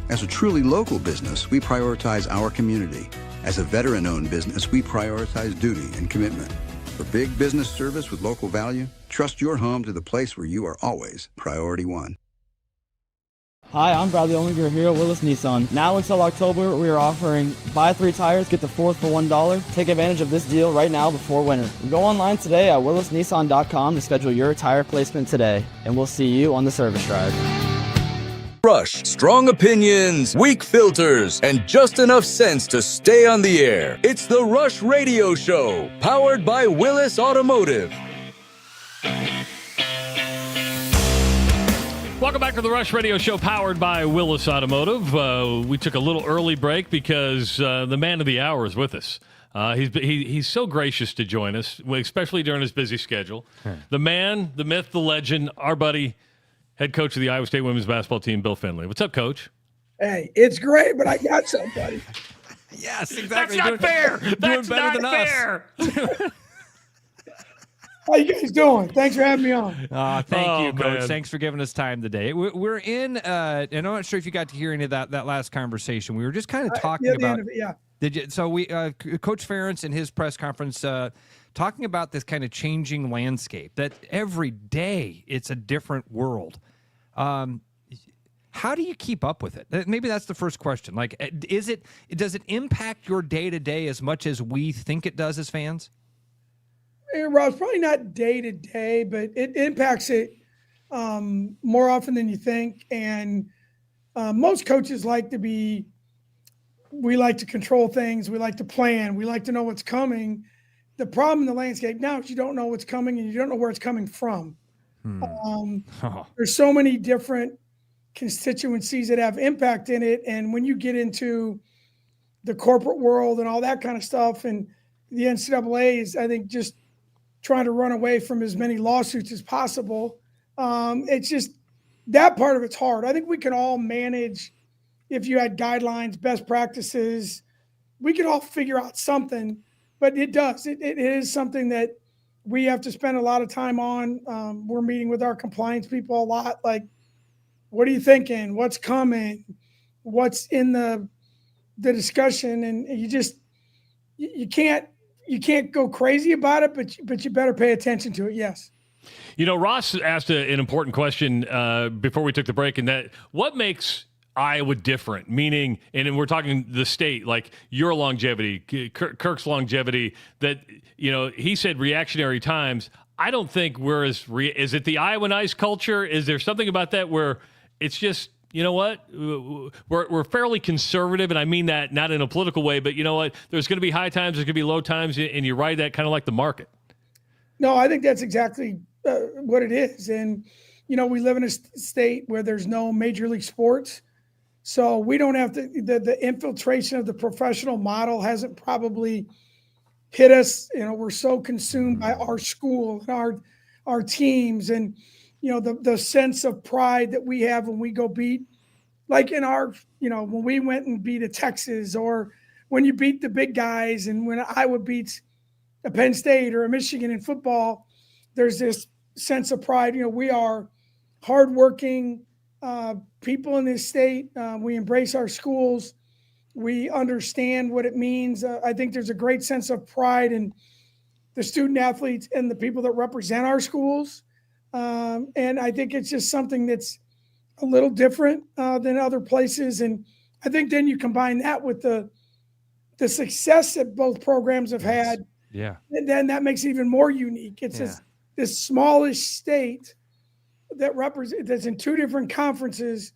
As a truly local business, we prioritize our community. As a veteran-owned business, we prioritize duty and commitment. For big business service with local value, trust your home to the place where you are always Priority One. Hi, I'm Bradley Ollinger here at Willis Nissan. Now until October, we are offering buy 3 tires, get the 4th for $1. Take advantage of this deal right now before winter. Go online today at willisnissan.com to schedule your tire placement today, and we'll see you on the service drive. Rush, strong opinions, weak filters, and just enough sense to stay on the air. It's the Rush Radio Show, powered by Willis Automotive. Welcome back to the Rush Radio Show, powered by Willis Automotive. We took a little early break because the man of the hour is with us. He's so gracious to join us, especially during his busy schedule. The man, the myth, the legend, our buddy, head coach of the Iowa State women's basketball team, Bill Fennelly. What's up, Coach? Hey, it's great, but I got somebody. Yes, exactly. That's not fair. That's not fair. How you guys doing? Thanks for having me on. Thank you, Coach. Man. Thanks for giving us time today. We're in, and I'm not sure if you got to hear any of that last conversation. We were just kind of talking about. End of it, yeah. Did you? So Coach Ferentz in his press conference talking about this kind of changing landscape. That every day it's a different world. How do you keep up with it? Maybe that's the first question. Like, does it impact your day to day as much as we think it does as fans? Hey, Rob, probably not day to day, but it impacts it more often than you think. And most coaches like to be we like to control things. We like to plan. We like to know what's coming. The problem in the landscape now is you don't know what's coming and you don't know where it's coming from. There's so many different constituencies that have impact in it. And when you get into the corporate world and all that kind of stuff, and the NCAA is, I think, just trying to run away from as many lawsuits as possible. It's just that part of it's hard. I think we can all manage if you had guidelines, best practices, we could all figure out something, but it does. It is something that we have to spend a lot of time on. We're meeting with our compliance people a lot. Like, what are you thinking? What's coming? What's in the discussion? And you can't go crazy about it, but you better pay attention to it. Yes. You know, Ross asked an important question before we took the break, and that what makes Iowa different? Meaning, and we're talking the state, like your longevity, Kirk's longevity, that, you know, he said reactionary times. I don't think we're as is it the Iowa nice culture? Is there something about that where it's just, you know what, we're fairly conservative, and I mean that not in a political way, but you know what, there's going to be high times, there's going to be low times, and you ride that kind of like the market. No, I think that's exactly what it is. And, you know, we live in a state where there's no major league sports. So we don't have to, the infiltration of the professional model hasn't probably hit us. You know, we're so consumed by our school and our teams, and, you know, the sense of pride that we have when we go beat, like in our, you know, when we went and beat a Texas, or when you beat the big guys, and when Iowa beats a Penn State or a Michigan in football, there's this sense of pride. You know, we are hardworking people in this state. We embrace our schools. We understand what it means. I think there's a great sense of pride in the student athletes and the people that represent our schools. And I think it's just something that's a little different than other places. And I think then you combine that with the success that both programs have had. Yeah. And then that makes it even more unique. It's this smallish state that's in two different conferences,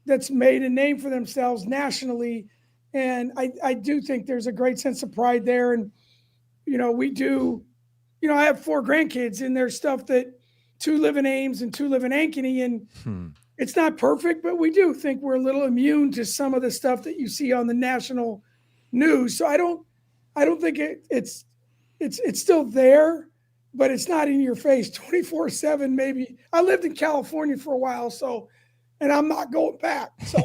that's made a name for themselves nationally. And I do think there's a great sense of pride there. And, you know, we do, you know, I have 4 grandkids, and there's stuff that 2 live in Ames and 2 live in Ankeny, and it's not perfect, but we do think we're a little immune to some of the stuff that you see on the national news. So I don't think it's still there, but it's not in your face 24/7. Maybe I lived in California for a while, and I'm not going back. So,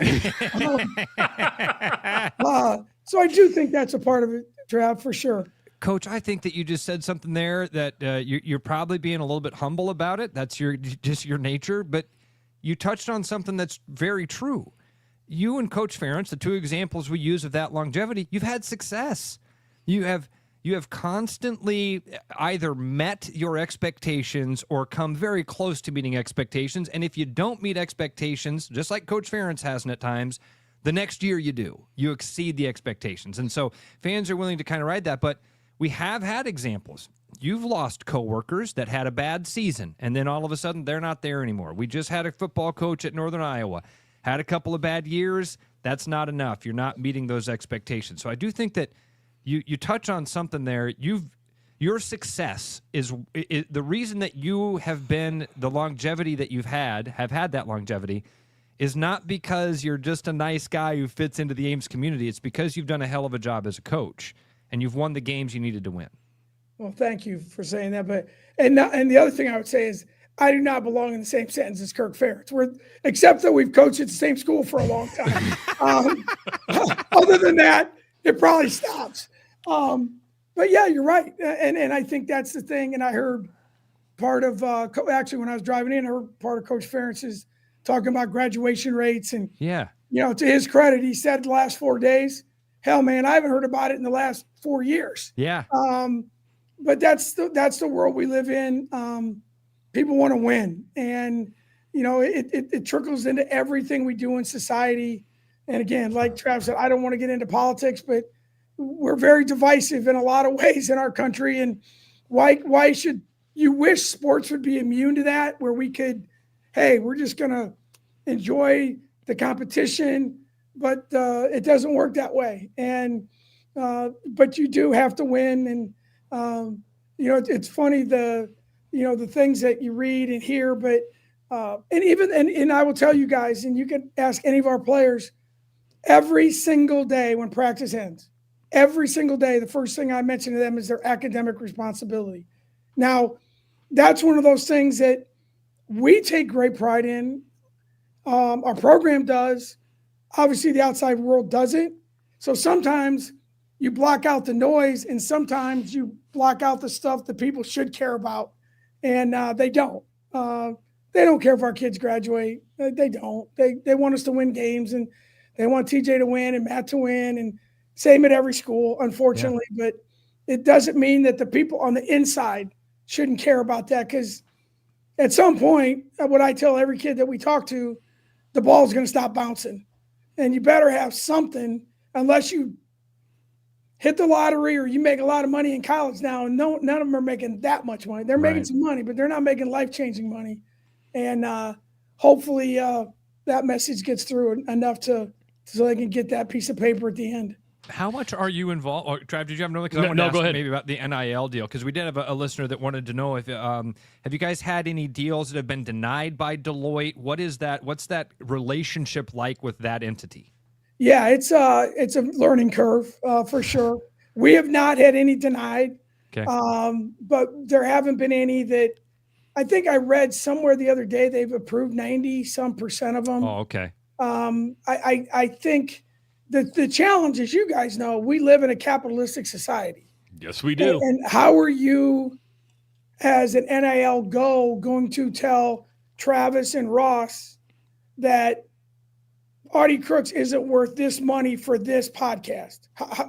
so I do think that's a part of it, Trav, for sure. Coach, I think that you just said something there that you're probably being a little bit humble about it. That's just your nature, but you touched on something that's very true. You and Coach Ferentz, the 2 examples we use of that longevity, you've had success. You have constantly either met your expectations or come very close to meeting expectations. And if you don't meet expectations, just like Coach Ferentz hasn't at times, the next year you do. You exceed the expectations. And so fans are willing to kind of ride that. But we have had examples. You've lost coworkers that had a bad season, and then all of a sudden they're not there anymore. We just had a football coach at Northern Iowa. Had a couple of bad years. That's not enough. You're not meeting those expectations. So I do think that you touch on something there. Your success is the reason that you have been the longevity that have had that longevity, is not because you're just a nice guy who fits into the Ames community. It's because you've done a hell of a job as a coach, and you've won the games you needed to win. Well, thank you for saying that. But and the other thing I would say is I do not belong in the same sentence as Kirk Ferentz. Except that we've coached at the same school for a long time. Other than that, it probably stops. But yeah, you're right. And I think that's the thing. And I heard part of, actually when I was driving in, I heard part of Coach Ferentz's talking about graduation rates. And, yeah, you know, to his credit, he said the last 4 days, hell, man, I haven't heard about it in the last 4 years. Yeah. But that's the world we live in. People want to win. And, you know, it trickles into everything we do in society. And again, like Trav said, I don't want to get into politics, but we're very divisive in a lot of ways in our country. And why should you wish sports would be immune to that, where we could, hey, we're just going to enjoy the competition. but it doesn't work that way. And but you do have to win. And it's funny the things that you read and hear, but and I will tell you guys, and you can ask any of our players, every single day when practice ends, every single day, the first thing I mention to them is their academic responsibility. Now, that's one of those things that we take great pride in. Our program does. Obviously, the outside world doesn't. So sometimes you block out the noise, and sometimes you block out the stuff that people should care about, and they don't. They don't care if our kids graduate. They don't. They want us to win games, and they want TJ to win and Matt to win, and same at every school, unfortunately. Yeah. But it doesn't mean that the people on the inside shouldn't care about that, because at some point, what I tell every kid that we talk to, the ball is going to stop bouncing. And you better have something, unless you hit the lottery or you make a lot of money in college now. And none of them are making that much money. They're making some money, but they're not making life-changing money. And hopefully that message gets through enough so they can get that piece of paper at the end. How much are you involved? Or, Trav, did you have another? Because I wanted to ask maybe about the NIL deal, because we did have a listener that wanted to know if have you guys had any deals that have been denied by Deloitte? What is that? What's that relationship like with that entity? Yeah, it's a learning curve for sure. We have not had any denied, but there haven't been any that I think I read somewhere the other day they've approved 90% of them. Oh, okay. I think. The challenge, as you guys know, we live in a capitalistic society. Yes, we do. And how are you, as an NIL going to tell Travis and Ross that Audie Crooks isn't worth this money for this podcast?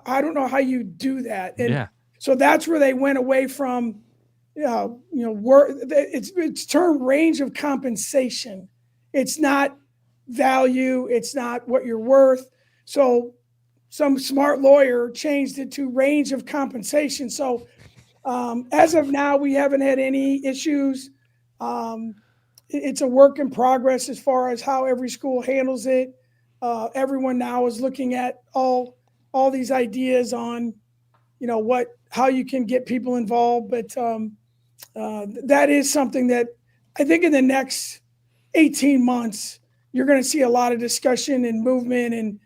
I don't know how you do that. And so that's where they went away from, it's termed range of compensation. It's not value. It's not what you're worth. So some smart lawyer changed it to range of compensation. So as of now, we haven't had any issues. It's a work in progress as far as how every school handles it. Everyone now is looking at all these ideas on, how you can get people involved. But that is something that I think in the next 18 months, you're going to see a lot of discussion and movement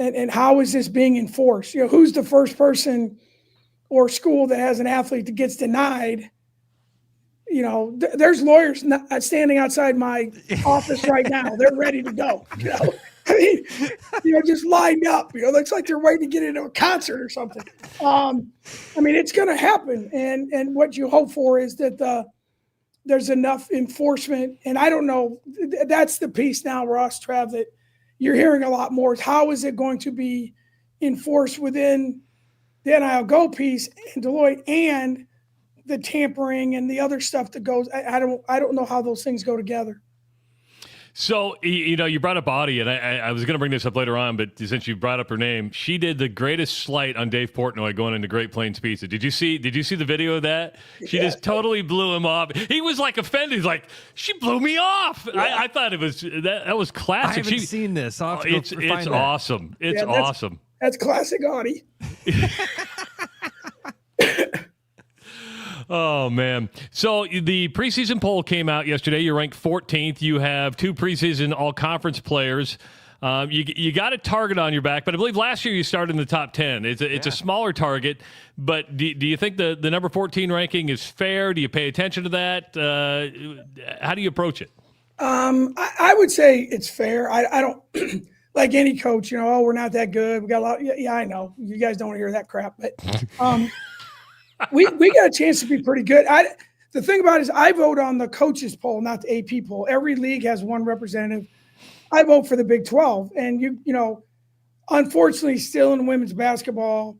and how is this being enforced? Who's the first person or school that has an athlete that gets denied? There's lawyers standing outside my office right now. They're ready to go. Just lined up. Looks like they're waiting to get into a concert or something. It's going to happen. And what you hope for is that there's enough enforcement. And I don't know. That's the piece now, Ross, Trav, that you're hearing a lot more. How is it going to be enforced within the NIL Go piece and Deloitte and the tampering and the other stuff that goes? I don't know how those things go together. So, you brought up Audie, and I was going to bring this up later on, but since you brought up her name, she did the greatest slight on Dave Portnoy going into Great Plains Pizza. Did you see the video of that? She just totally blew him off. He was like offended. He's like, she blew me off. Yeah. I thought it was that was classic. I haven't seen this. It's awesome. It's awesome. That's classic Audie. Oh, man. So the preseason poll came out yesterday. You're ranked 14th. You have 2 preseason all-conference players. You got a target on your back, but I believe last year you started in the top 10. It's a smaller target, but do you think the number 14 ranking is fair? Do you pay attention to that? How do you approach it? I would say it's fair. I don't like any coach, we're not that good. We got a lot. Yeah, I know. You guys don't want to hear that crap, but we got a chance to be pretty good. The thing about it is I vote on the coaches poll, not the AP poll. Every league has one representative. I vote for the Big 12. And, unfortunately, still in women's basketball,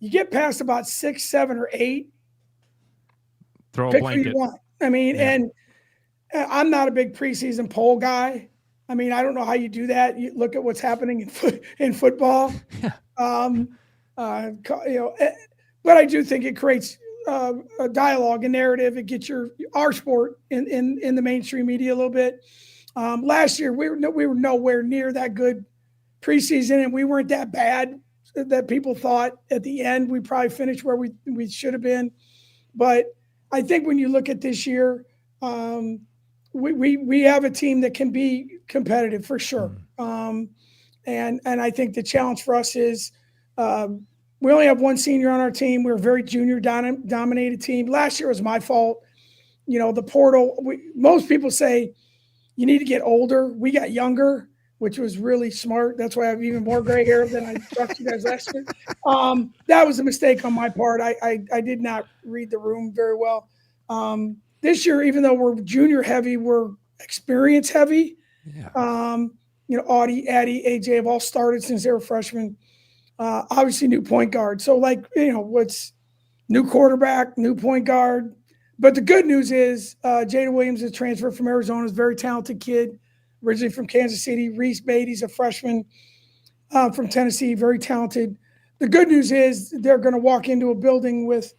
you get past about 6, 7, or 8. Throw a pick blanket. who you want. And I'm not a big preseason poll guy. I don't know how you do that. You look at what's happening in football. But I do think it creates a dialogue, a narrative. It gets our sport in the mainstream media a little bit. Last year, we were nowhere near that good preseason, and we weren't that bad that people thought at the end. We probably finished where we should have been. But I think when you look at this year, we have a team that can be competitive for sure. And I think the challenge for us is we only have one senior on our team. We're a very junior dominated team. Last year was my fault. You know, the portal, most people say you need to get older. We got younger, which was really smart. That's why I have even more gray hair than I talked to you guys last year. That was a mistake on my part. I did not read the room very well. This year, even though we're junior heavy, we're experience heavy. Yeah. You know, Audie, Addie, AJ have all started since they were freshmen. Obviously, new point guard. So, like, you know, what's new quarterback, new point guard. But the good news is Jada Williams is transferred from Arizona, is a very talented kid, originally from Kansas City. Reese Beatty's a freshman from Tennessee, very talented. The good news is they're going to walk into a building with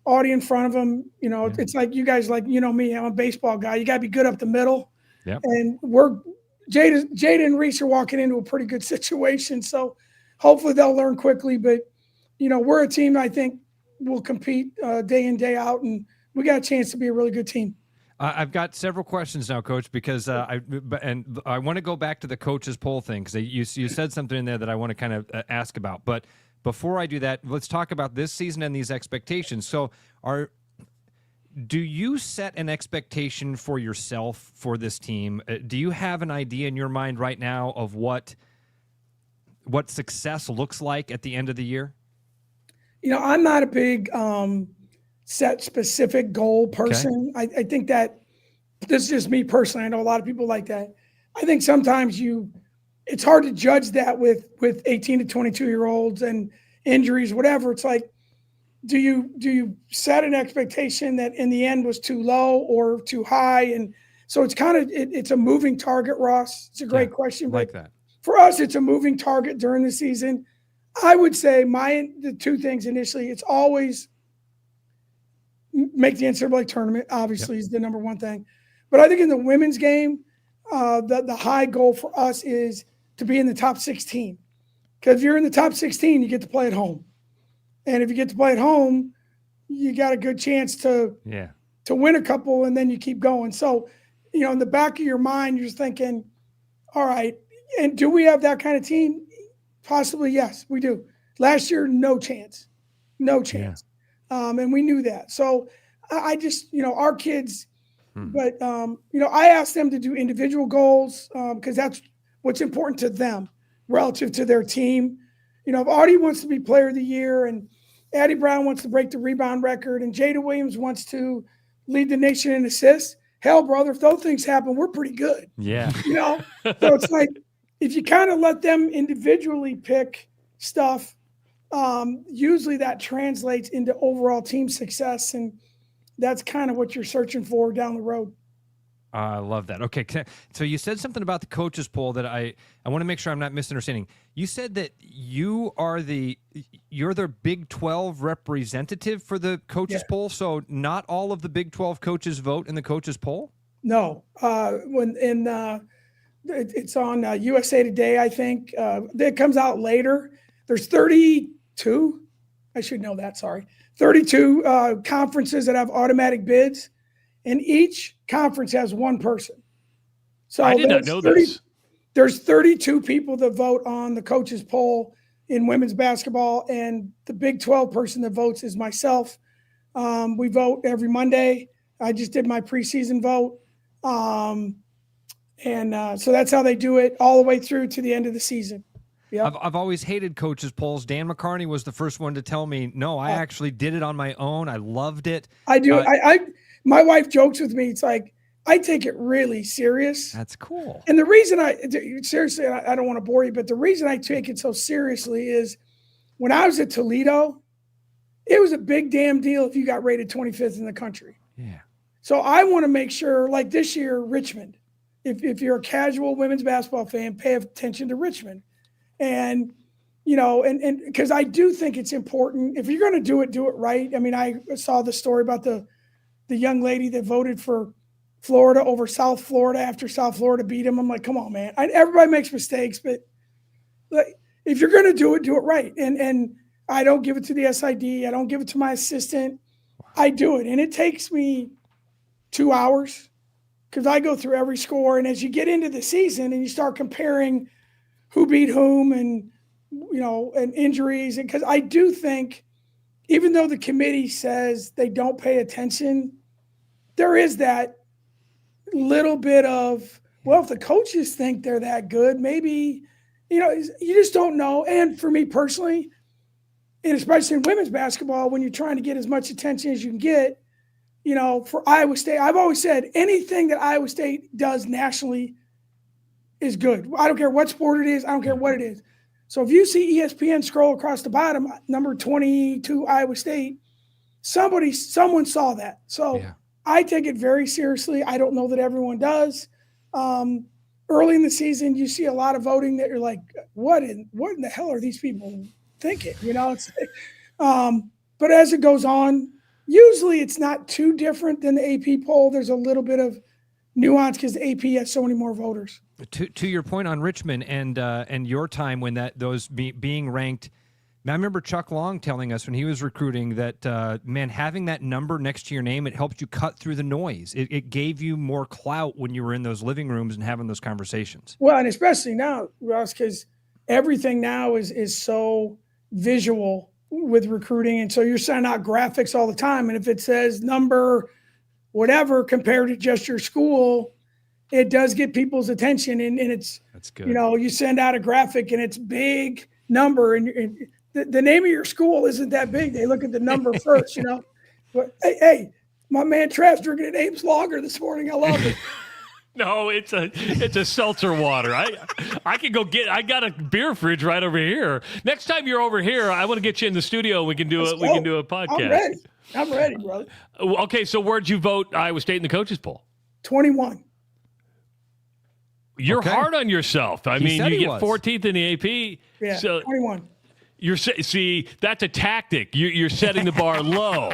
Audie in front of them. You know, it's like you guys, like, you know me, I'm a baseball guy. You got to be good up the middle. Yep. And Jada and Reese are walking into a pretty good situation. So hopefully they'll learn quickly. But, you know, we're a team I think will compete day in, day out. And we got a chance to be a really good team. I've got several questions now, Coach, because I want to go back to the coaches poll thing, because you said something in there that I want to kind of ask about. But before I do that, let's talk about this season and these expectations. So do you set an expectation for yourself for this team? Do you have an idea in your mind right now of what success looks like at the end of the year? You know, I'm not a big set specific goal person. Okay. I think that this is just me personally. I know a lot of people like that. I think sometimes it's hard to judge that with 18 to 22-year-olds and injuries, whatever. It's like, do you set an expectation that in the end was too low or too high? And so it's kind of, it's a moving target, Ross. It's a great question. Like that. For us, it's a moving target during the season. I would say the two things initially, it's always make the NCAA tournament, obviously, is the number one thing. But I think in the women's game, the high goal for us is to be in the top 16. Because if you're in the top 16, you get to play at home. And if you get to play at home, you got a good chance to win a couple, and then you keep going. So, you know, in the back of your mind, you're just thinking, all right, and do we have that kind of team? Possibly, yes, we do. Last year, no chance. No chance. Yeah. And we knew that. So I just, you know, our kids, but, you know, I asked them to do individual goals because that's what's important to them relative to their team. You know, if Audie wants to be player of the year and Addie Brown wants to break the rebound record and Jada Williams wants to lead the nation in assists, hell, brother, if those things happen, we're pretty good. Yeah. You know, so it's like if you kind of let them individually pick stuff, usually that translates into overall team success, and that's kind of what you're searching for down the road. I love that. Okay, so you said something about the coaches poll that I want to make sure I'm not misunderstanding. You said that you're the Big 12 representative for the coaches poll, so not all of the Big 12 coaches vote in the coaches poll? No. It's on USA Today, I think. It comes out later. There's 32. I should know that, sorry. 32 conferences that have automatic bids, and each conference has one person. So I did not know this. There's 32 people that vote on the coaches poll in women's basketball, and the Big 12 person that votes is myself. We vote every Monday. I just did my preseason vote. So that's how they do it all the way through to the end of the season. Yep. I've always hated coaches polls. Dan McCarney was the first one to tell me, no, I actually did it on my own. I loved it. I do. My wife jokes with me. It's like, I take it really serious. That's cool. And the reason I don't want to bore you, but the reason I take it so seriously is when I was at Toledo, it was a big damn deal if you got rated 25th in the country. Yeah. So I want to make sure, like this year, Richmond, if you're a casual women's basketball fan, pay attention to Richmond. And, you know, and because I do think it's important, if you're going to do it right. I mean, I saw the story about the young lady that voted for Florida over South Florida after South Florida beat them. I'm like, come on, man. Everybody makes mistakes, but like, if you're going to do it right. And I don't give it to the SID. I don't give it to my assistant. I do it. And it takes me 2 hours because I go through every score. And as you get into the season and you start comparing who beat whom and, and injuries, and because I do think, even though the committee says they don't pay attention, there is that little bit of, well, if the coaches think they're that good, maybe, you just don't know. And for me personally, and especially in women's basketball, when you're trying to get as much attention as you can get, for Iowa State, I've always said anything that Iowa State does nationally is good. I don't care what sport it is. I don't care what it is. So if you see ESPN scroll across the bottom, number 22, Iowa State, someone saw that. So I take it very seriously. I don't know that everyone does. Early in the season, you see a lot of voting that you're like, what in the hell are these people thinking? But as it goes on, usually it's not too different than the AP poll. There's a little bit of nuance because the AP has so many more voters. To your point on Richmond and your time when those being ranked, I remember Chuck Long telling us when he was recruiting that, having that number next to your name, it helped you cut through the noise. It gave you more clout when you were in those living rooms and having those conversations. Well, and especially now, Ross, because everything now is so visual with recruiting. And so you're sending out graphics all the time. And if it says number whatever compared to just your school, it does get people's attention. And that's good. You send out a graphic and it's big number and the name of your school isn't that big. They look at the number first, But hey, my man Trav's drinking an Ames Lager this morning. I love it. No, it's a seltzer water. I can go I got a beer fridge right over here. Next time you're over here, I want to get you in the studio and we can do a podcast. I'm ready, brother. Okay, so where'd you vote Iowa State in the coaches poll? 21. You're hard on yourself. I mean, you get 14th in the AP. Yeah, so 21. See, that's a tactic. You're setting the bar low.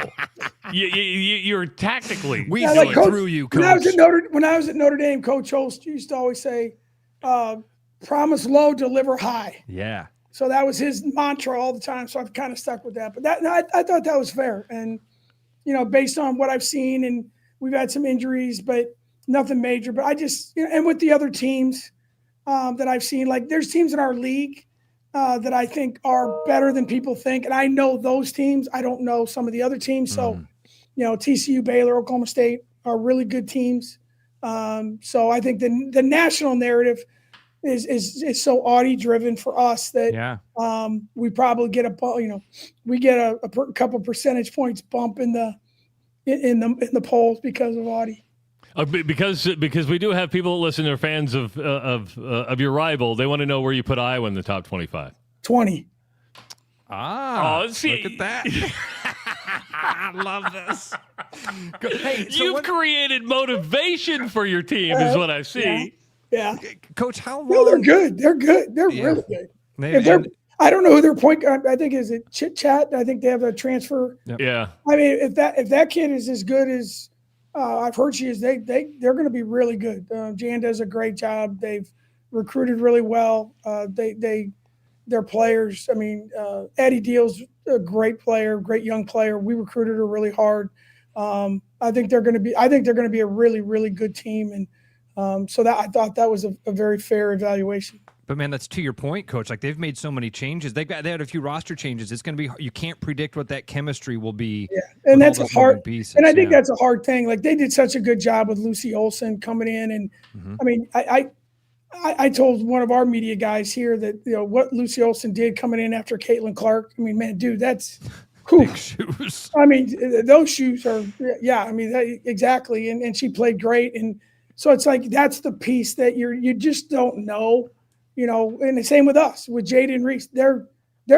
You're tactically through you, Coach. When I was at Notre Dame, Coach Holst used to always say, "Promise low, deliver high." Yeah. So that was his mantra all the time. So I've kind of stuck with that. But I thought that was fair, and based on what I've seen, and we've had some injuries, but nothing major. But I just and with the other teams that I've seen, like there's teams in our league. That I think are better than people think. And I know those teams. I don't know some of the other teams. So, TCU, Baylor, Oklahoma State are really good teams. So I think the national narrative is so Audi driven for us that we probably get a couple percentage points bump in the polls because of Audi. Because we do have people that listen. They're fans of your rival. They want to know where you put Iowa in the top 25. 20. See. Look at that. I love this. Hey, you've created motivation for your team, is what I see. Yeah. Coach, how long? No, they're good. They're good. They're really good. I don't know who their point guard. I think is it Chit Chat. I think they have a transfer. Yep. Yeah. I mean, if that kid is as good as I've heard she is, they're going to be really good. Jan does a great job. They've recruited really well. They're players. I mean, Eddie Deal's a great player, great young player. We recruited her really hard. I think they're going to be a really, really good team. And so that I thought that was a very fair evaluation. But man, that's to your point, Coach. Like they've made so many changes. They had a few roster changes. It's going to be. You can't predict what that chemistry will be. Yeah, and that's a hard. And I think that's a hard thing. Like they did such a good job with Lucy Olson coming in, and I mean, I told one of our media guys here that what Lucy Olson did coming in after Caitlin Clark. I mean, man, dude, that's big shoes. I mean, those shoes are. Yeah, I mean, exactly. And she played great, and so it's like that's the piece that you just don't know. And the same with us, with Jaden Reese. They're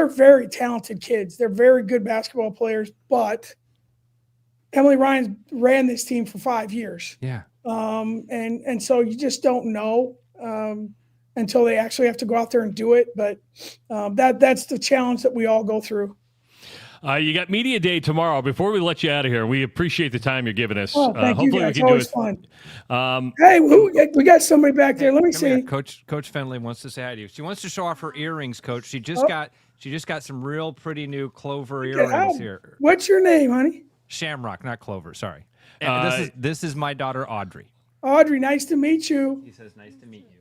very talented kids. They're very good basketball players, but Emily Ryan ran this team for 5 years. Yeah. And so you just don't know until they actually have to go out there and do it. But that's the challenge that we all go through. You got Media Day tomorrow. Before we let you out of here, we appreciate the time you're giving us. Oh, thank you. Hopefully It's always fun. Hey, we got somebody back there. Let me see. Coach Fenley wants to say hi to you. She wants to show off her earrings, Coach. She just got some real pretty new clover earrings here. What's your name, honey? Shamrock, not clover. Sorry. And this is my daughter Audrey. Audrey, nice to meet you. He says, "Nice to meet you."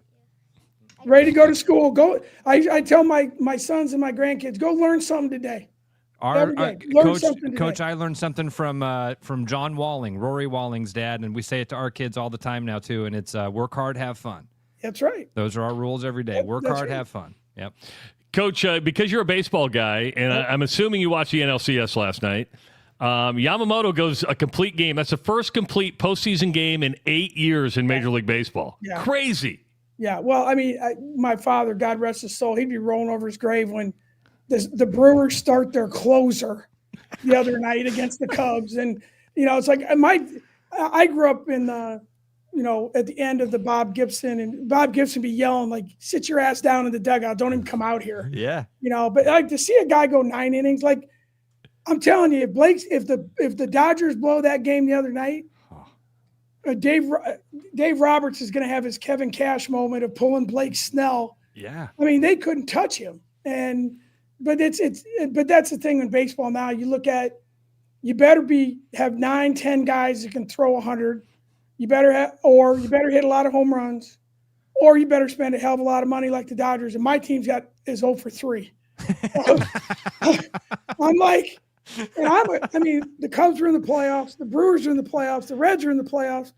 Ready to go to school? Go. I tell my sons and my grandkids, go learn something today. Coach, I learned something from John Walling, Rory Walling's dad, and we say it to our kids all the time now too. And it's work hard, have fun. That's right. Those are our rules every day. Work hard, have fun. Yep. Coach, because you're a baseball guy, and I'm assuming you watched the NLCS last night. Yamamoto goes a complete game. That's the first complete postseason game in 8 years in Major League Baseball. Yeah. Crazy. Yeah. Well, I mean, my father, God rest his soul, he'd be rolling over his grave when the Brewers start their closer the other night against the Cubs. And, it's like I grew up in at the end of the Bob Gibson, and Bob Gibson be yelling like, sit your ass down in the dugout. Don't even come out here. Yeah. But like to see a guy go 9 innings, like I'm telling you, if the Dodgers blow that game the other night, Dave Roberts is going to have his Kevin Cash moment of pulling Blake Snell. Yeah. I mean, they couldn't touch him. But that's the thing in baseball now. You look at, you better have 9-10 guys that can throw 100. You better hit a lot of home runs, or you better spend a hell of a lot of money like the Dodgers. And my team's is 0 for 3. I'm like, the Cubs are in the playoffs, the Brewers are in the playoffs, the Reds are in the playoffs,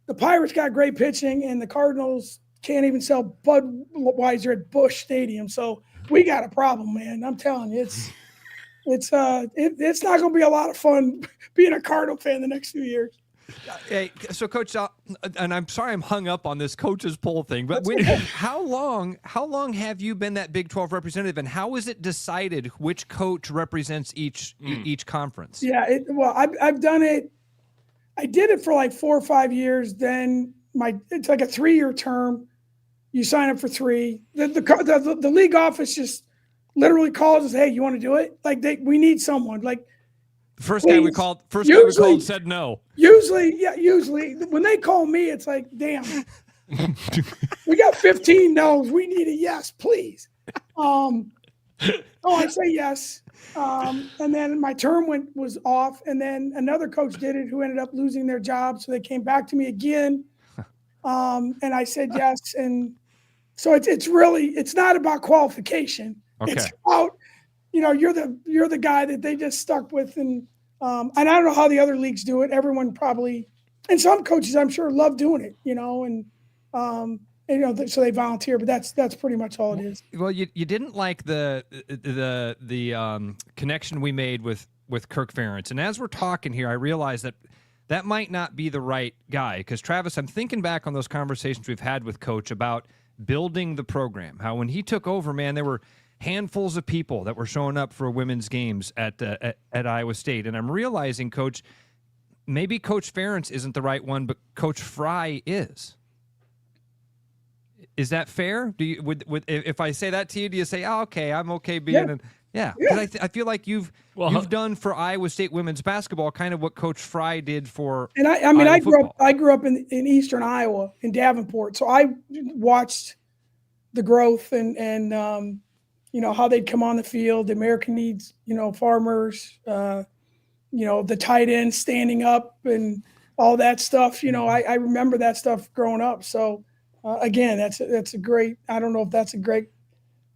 the Pirates got great pitching, and the Cardinals can't even sell Budweiser at Busch Stadium. So we got a problem, man. I'm telling you, it's not going to be a lot of fun being a Cardinal fan the next few years. Hey, so Coach, and I'm sorry I'm hung up on this coaches poll thing, but how long have you been that Big 12 representative, and how is it decided which coach represents each conference? Yeah, I've done it. I did it for like 4 or 5 years. Then it's like a 3-year term. You sign up for 3. The league office just literally calls us, hey, you want to do it? Like we need someone. Like First guy we called said no. Usually when they call me, it's like, damn, we got 15 no's. We need a yes, please. I say yes. And then my term was off, and then another coach did it who ended up losing their job. So they came back to me again. And I said yes. And so it's not about qualification. Okay. It's about, you're the guy that they just stuck with. And I don't know how the other leagues do it. Everyone probably, and some coaches I'm sure love doing it, so they volunteer, but that's pretty much all it is. Well, you didn't like the connection we made with Kirk Ferentz. And as we're talking here, I realize that might not be the right guy, because Travis, I'm thinking back on those conversations we've had with Coach about building the program, how when he took over, man, there were handfuls of people that were showing up for women's games at Iowa State. And I'm realizing, Coach, maybe Coach Ferentz isn't the right one, but Coach Fry is. Is that fair? Do you if I say that to you, do you say, "Oh, okay, I'm okay being in"? Yeah, because I feel like you've done for Iowa State women's basketball kind of what Coach Fry did for. And I grew up in eastern Iowa in Davenport, so I watched the growth and how they'd come on the field, the American needs, farmers, the tight end standing up and all that stuff. I remember that stuff growing up. So again, that's a great. I don't know if that's a great.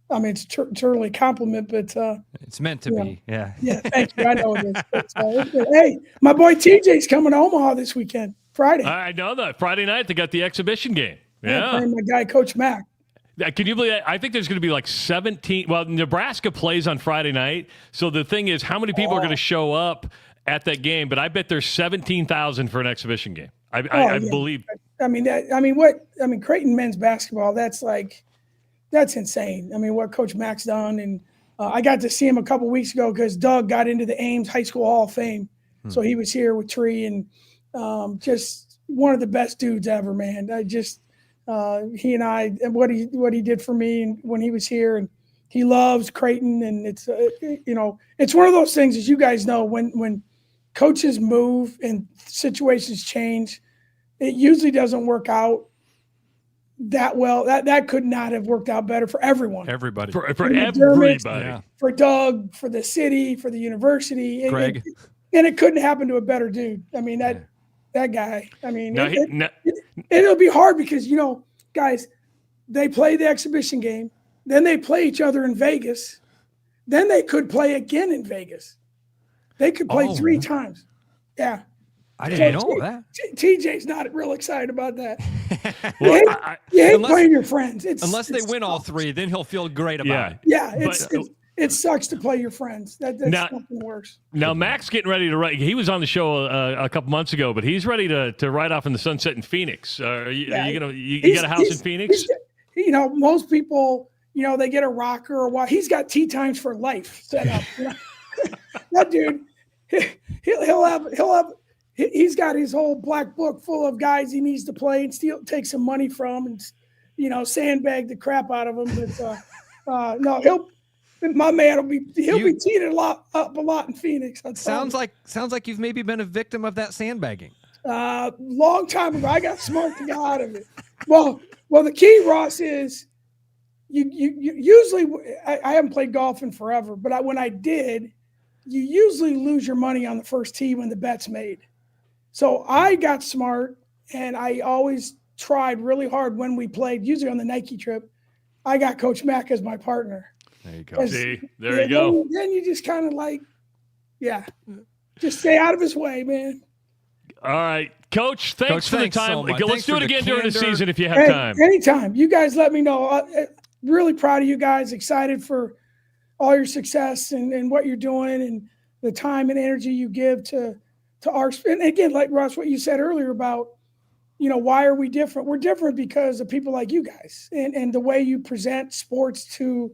I mean, it's certainly a compliment, but it's meant to be. Yeah. Yeah. Thank you. I know it is. Hey, my boy TJ's coming to Omaha this weekend, Friday. I know that. Friday night they got the exhibition game. Yeah. Playing my guy, Coach Mack. Can you believe that? I think there's going to be like 17. Well, Nebraska plays on Friday night. So the thing is, how many people are going to show up at that game? But I bet there's 17,000 for an exhibition game. I believe. Creighton men's basketball, that's insane. I mean, what Coach Mack's done. And I got to see him a couple weeks ago because Doug got into the Ames High School Hall of Fame. So he was here with Tree, and just one of the best dudes ever, man. He and I, and what he did for me when he was here, and he loves Creighton, and it's it's one of those things, as you guys know, when coaches move and situations change, it usually doesn't work out that well. That could not have worked out better for everyone. Everybody. For everybody. For Doug, for the city, for the university. Greg. And it couldn't happen to a better dude. I mean, that guy. I mean, it'll be hard because, guys, they play the exhibition game. Then they play each other in Vegas. Then they could play again in Vegas. They could play 3 times. Yeah. I didn't know that. TJ's not real excited about that. Well, you hate playing your friends. Unless they win all 3, then he'll feel great about it. Yeah, it sucks to play your friends. That's nothing worse. Now, Mac's getting ready to write. He was on the show a couple months ago, but he's ready to ride off in the sunset in Phoenix. You got a house in Phoenix? Most people, they get a rocker or what. He's got tee times for life set up. That dude, he's got his whole black book full of guys he needs to play and take some money from, and sandbag the crap out of them. But no, my man will be teeing it up a lot in Phoenix. Sounds like you've maybe been a victim of that sandbagging. Long time ago, I got smart to get out of it. Well, the key, Ross, is you usually, I haven't played golf in forever, but when I did, you usually lose your money on the first tee when the bet's made. So I got smart, and I always tried really hard when we played, usually on the Nike trip. I got Coach Mack as my partner. There you go. See, there you go. Then you just kind of just stay out of his way, man. All right. Coach, thanks for the time. So much. Let's do it again during the season if you have time. Anytime. You guys let me know. Really proud of you guys. Excited for all your success and what you're doing and the time and energy you give to our – and again, like Ross, what you said earlier about, why are we different? We're different because of people like you guys and the way you present sports to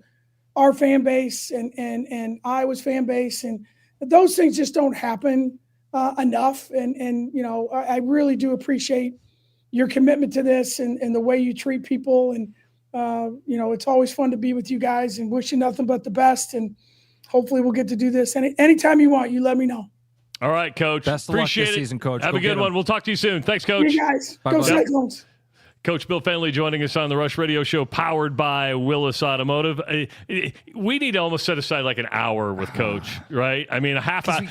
our fan base and Iowa's fan base. And those things just don't happen enough. And I really do appreciate your commitment to this and the way you treat people. And, it's always fun to be with you guys and wish you nothing but the best. And hopefully we'll get to do this anytime you want. You let me know. All right, Coach. Best of luck this season, Coach. Have a good one. We'll talk to you soon. Thanks, Coach. You guys. Bye-bye. Go Cyclones. Coach Bill Fennelly joining us on the Rush Radio Show, powered by Willis Automotive. We need to almost set aside like an hour with Coach, right? I mean, a half hour.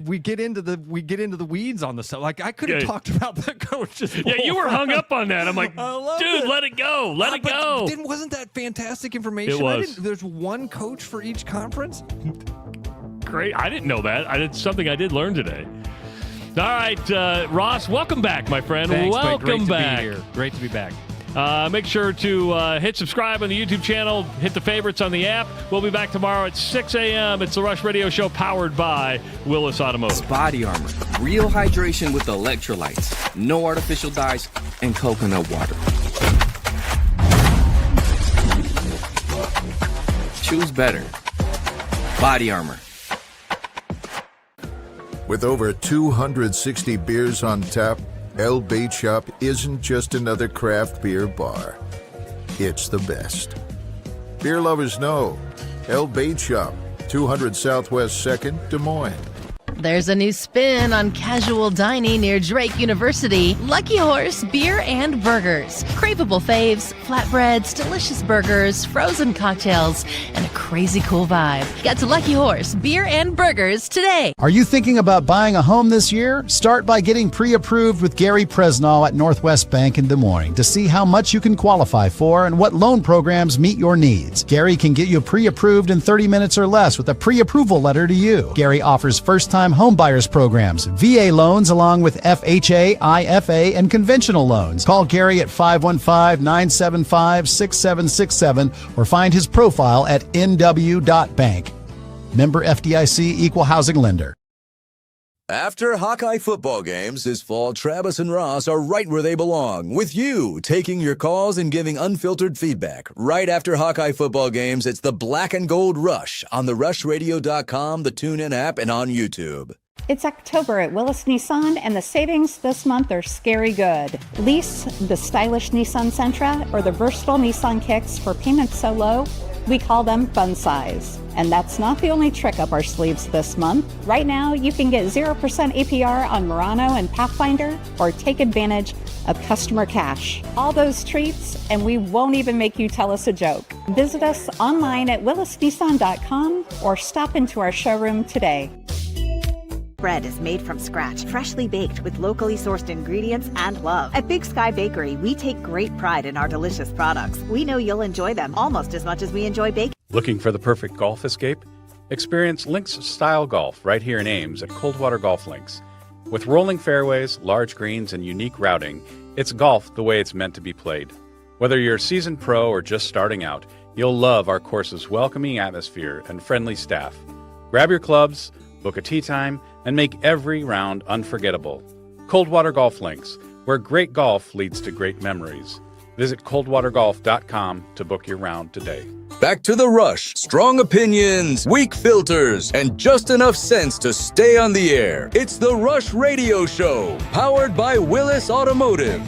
We get into the weeds on the stuff. Like I could have talked about the coaches. Yeah, you were hung up on that. I'm like, dude, let it go. Let it go. Wasn't that fantastic information? It was. There's one coach for each conference. Great. I didn't know that. It's something I did learn today. All right, Ross, welcome back, my friend. Thanks, welcome back. To be here. Great to be back. Make sure to hit subscribe on the YouTube channel, hit the favorites on the app. We'll be back tomorrow at 6 a.m. It's the Rush Radio Show, powered by Willis Automotive. Body Armor. Real hydration with electrolytes. No artificial dyes and coconut water. Choose better. Body Armor. With over 260 beers on tap, El Bait Shop isn't just another craft beer bar. It's the best. Beer lovers know. El Bait Shop, 200 Southwest 2nd, Des Moines. There's a new spin on casual dining near Drake University. Lucky Horse Beer and Burgers. Craveable faves, flatbreads, delicious burgers, frozen cocktails, and a crazy cool vibe. Get to Lucky Horse Beer and Burgers today. Are you thinking about buying a home this year? Start by getting pre-approved with Gary Presnall at Northwest Bank in Des Moines to see how much you can qualify for and what loan programs meet your needs. Gary can get you pre-approved in 30 minutes or less with a pre-approval letter to you. Gary offers first-time home buyers programs, VA loans along with FHA, IFA, and conventional loans. Call Gary at 515-975-6767 or find his profile at nw.bank. Member FDIC, Equal Housing Lender. After Hawkeye football games this fall, Travis and Ross are right where they belong, with you taking your calls and giving unfiltered feedback. Right after Hawkeye football games, it's the Black and Gold Rush on the rushradio.com, the TuneIn app, and on YouTube. It's October at Willis Nissan, and the savings this month are scary good. Lease the stylish Nissan Sentra or the versatile Nissan Kicks for payments so low We call them fun size. And that's not the only trick up our sleeves this month. Right now, you can get 0% APR on Murano and Pathfinder, or take advantage of customer cash. All those treats, and we won't even make you tell us a joke. Visit us online at willisnissan.com or stop into our showroom today. Bread is made from scratch, freshly baked with locally sourced ingredients and love. At Big Sky Bakery, we take great pride in our delicious products. We know you'll enjoy them almost as much as we enjoy baking. Looking for the perfect golf escape? Experience Links-style golf right here in Ames at Coldwater Golf Links. With rolling fairways, large greens, and unique routing, it's golf the way it's meant to be played. Whether you're a seasoned pro or just starting out, you'll love our course's welcoming atmosphere and friendly staff. Grab your clubs, book a tee time, and make every round unforgettable. Coldwater Golf Links, where great golf leads to great memories. Visit coldwatergolf.com to book your round today. Back to the rush. Strong opinions, weak filters, and just enough sense to stay on the air. It's the Rush Radio Show, powered by Willis Automotive.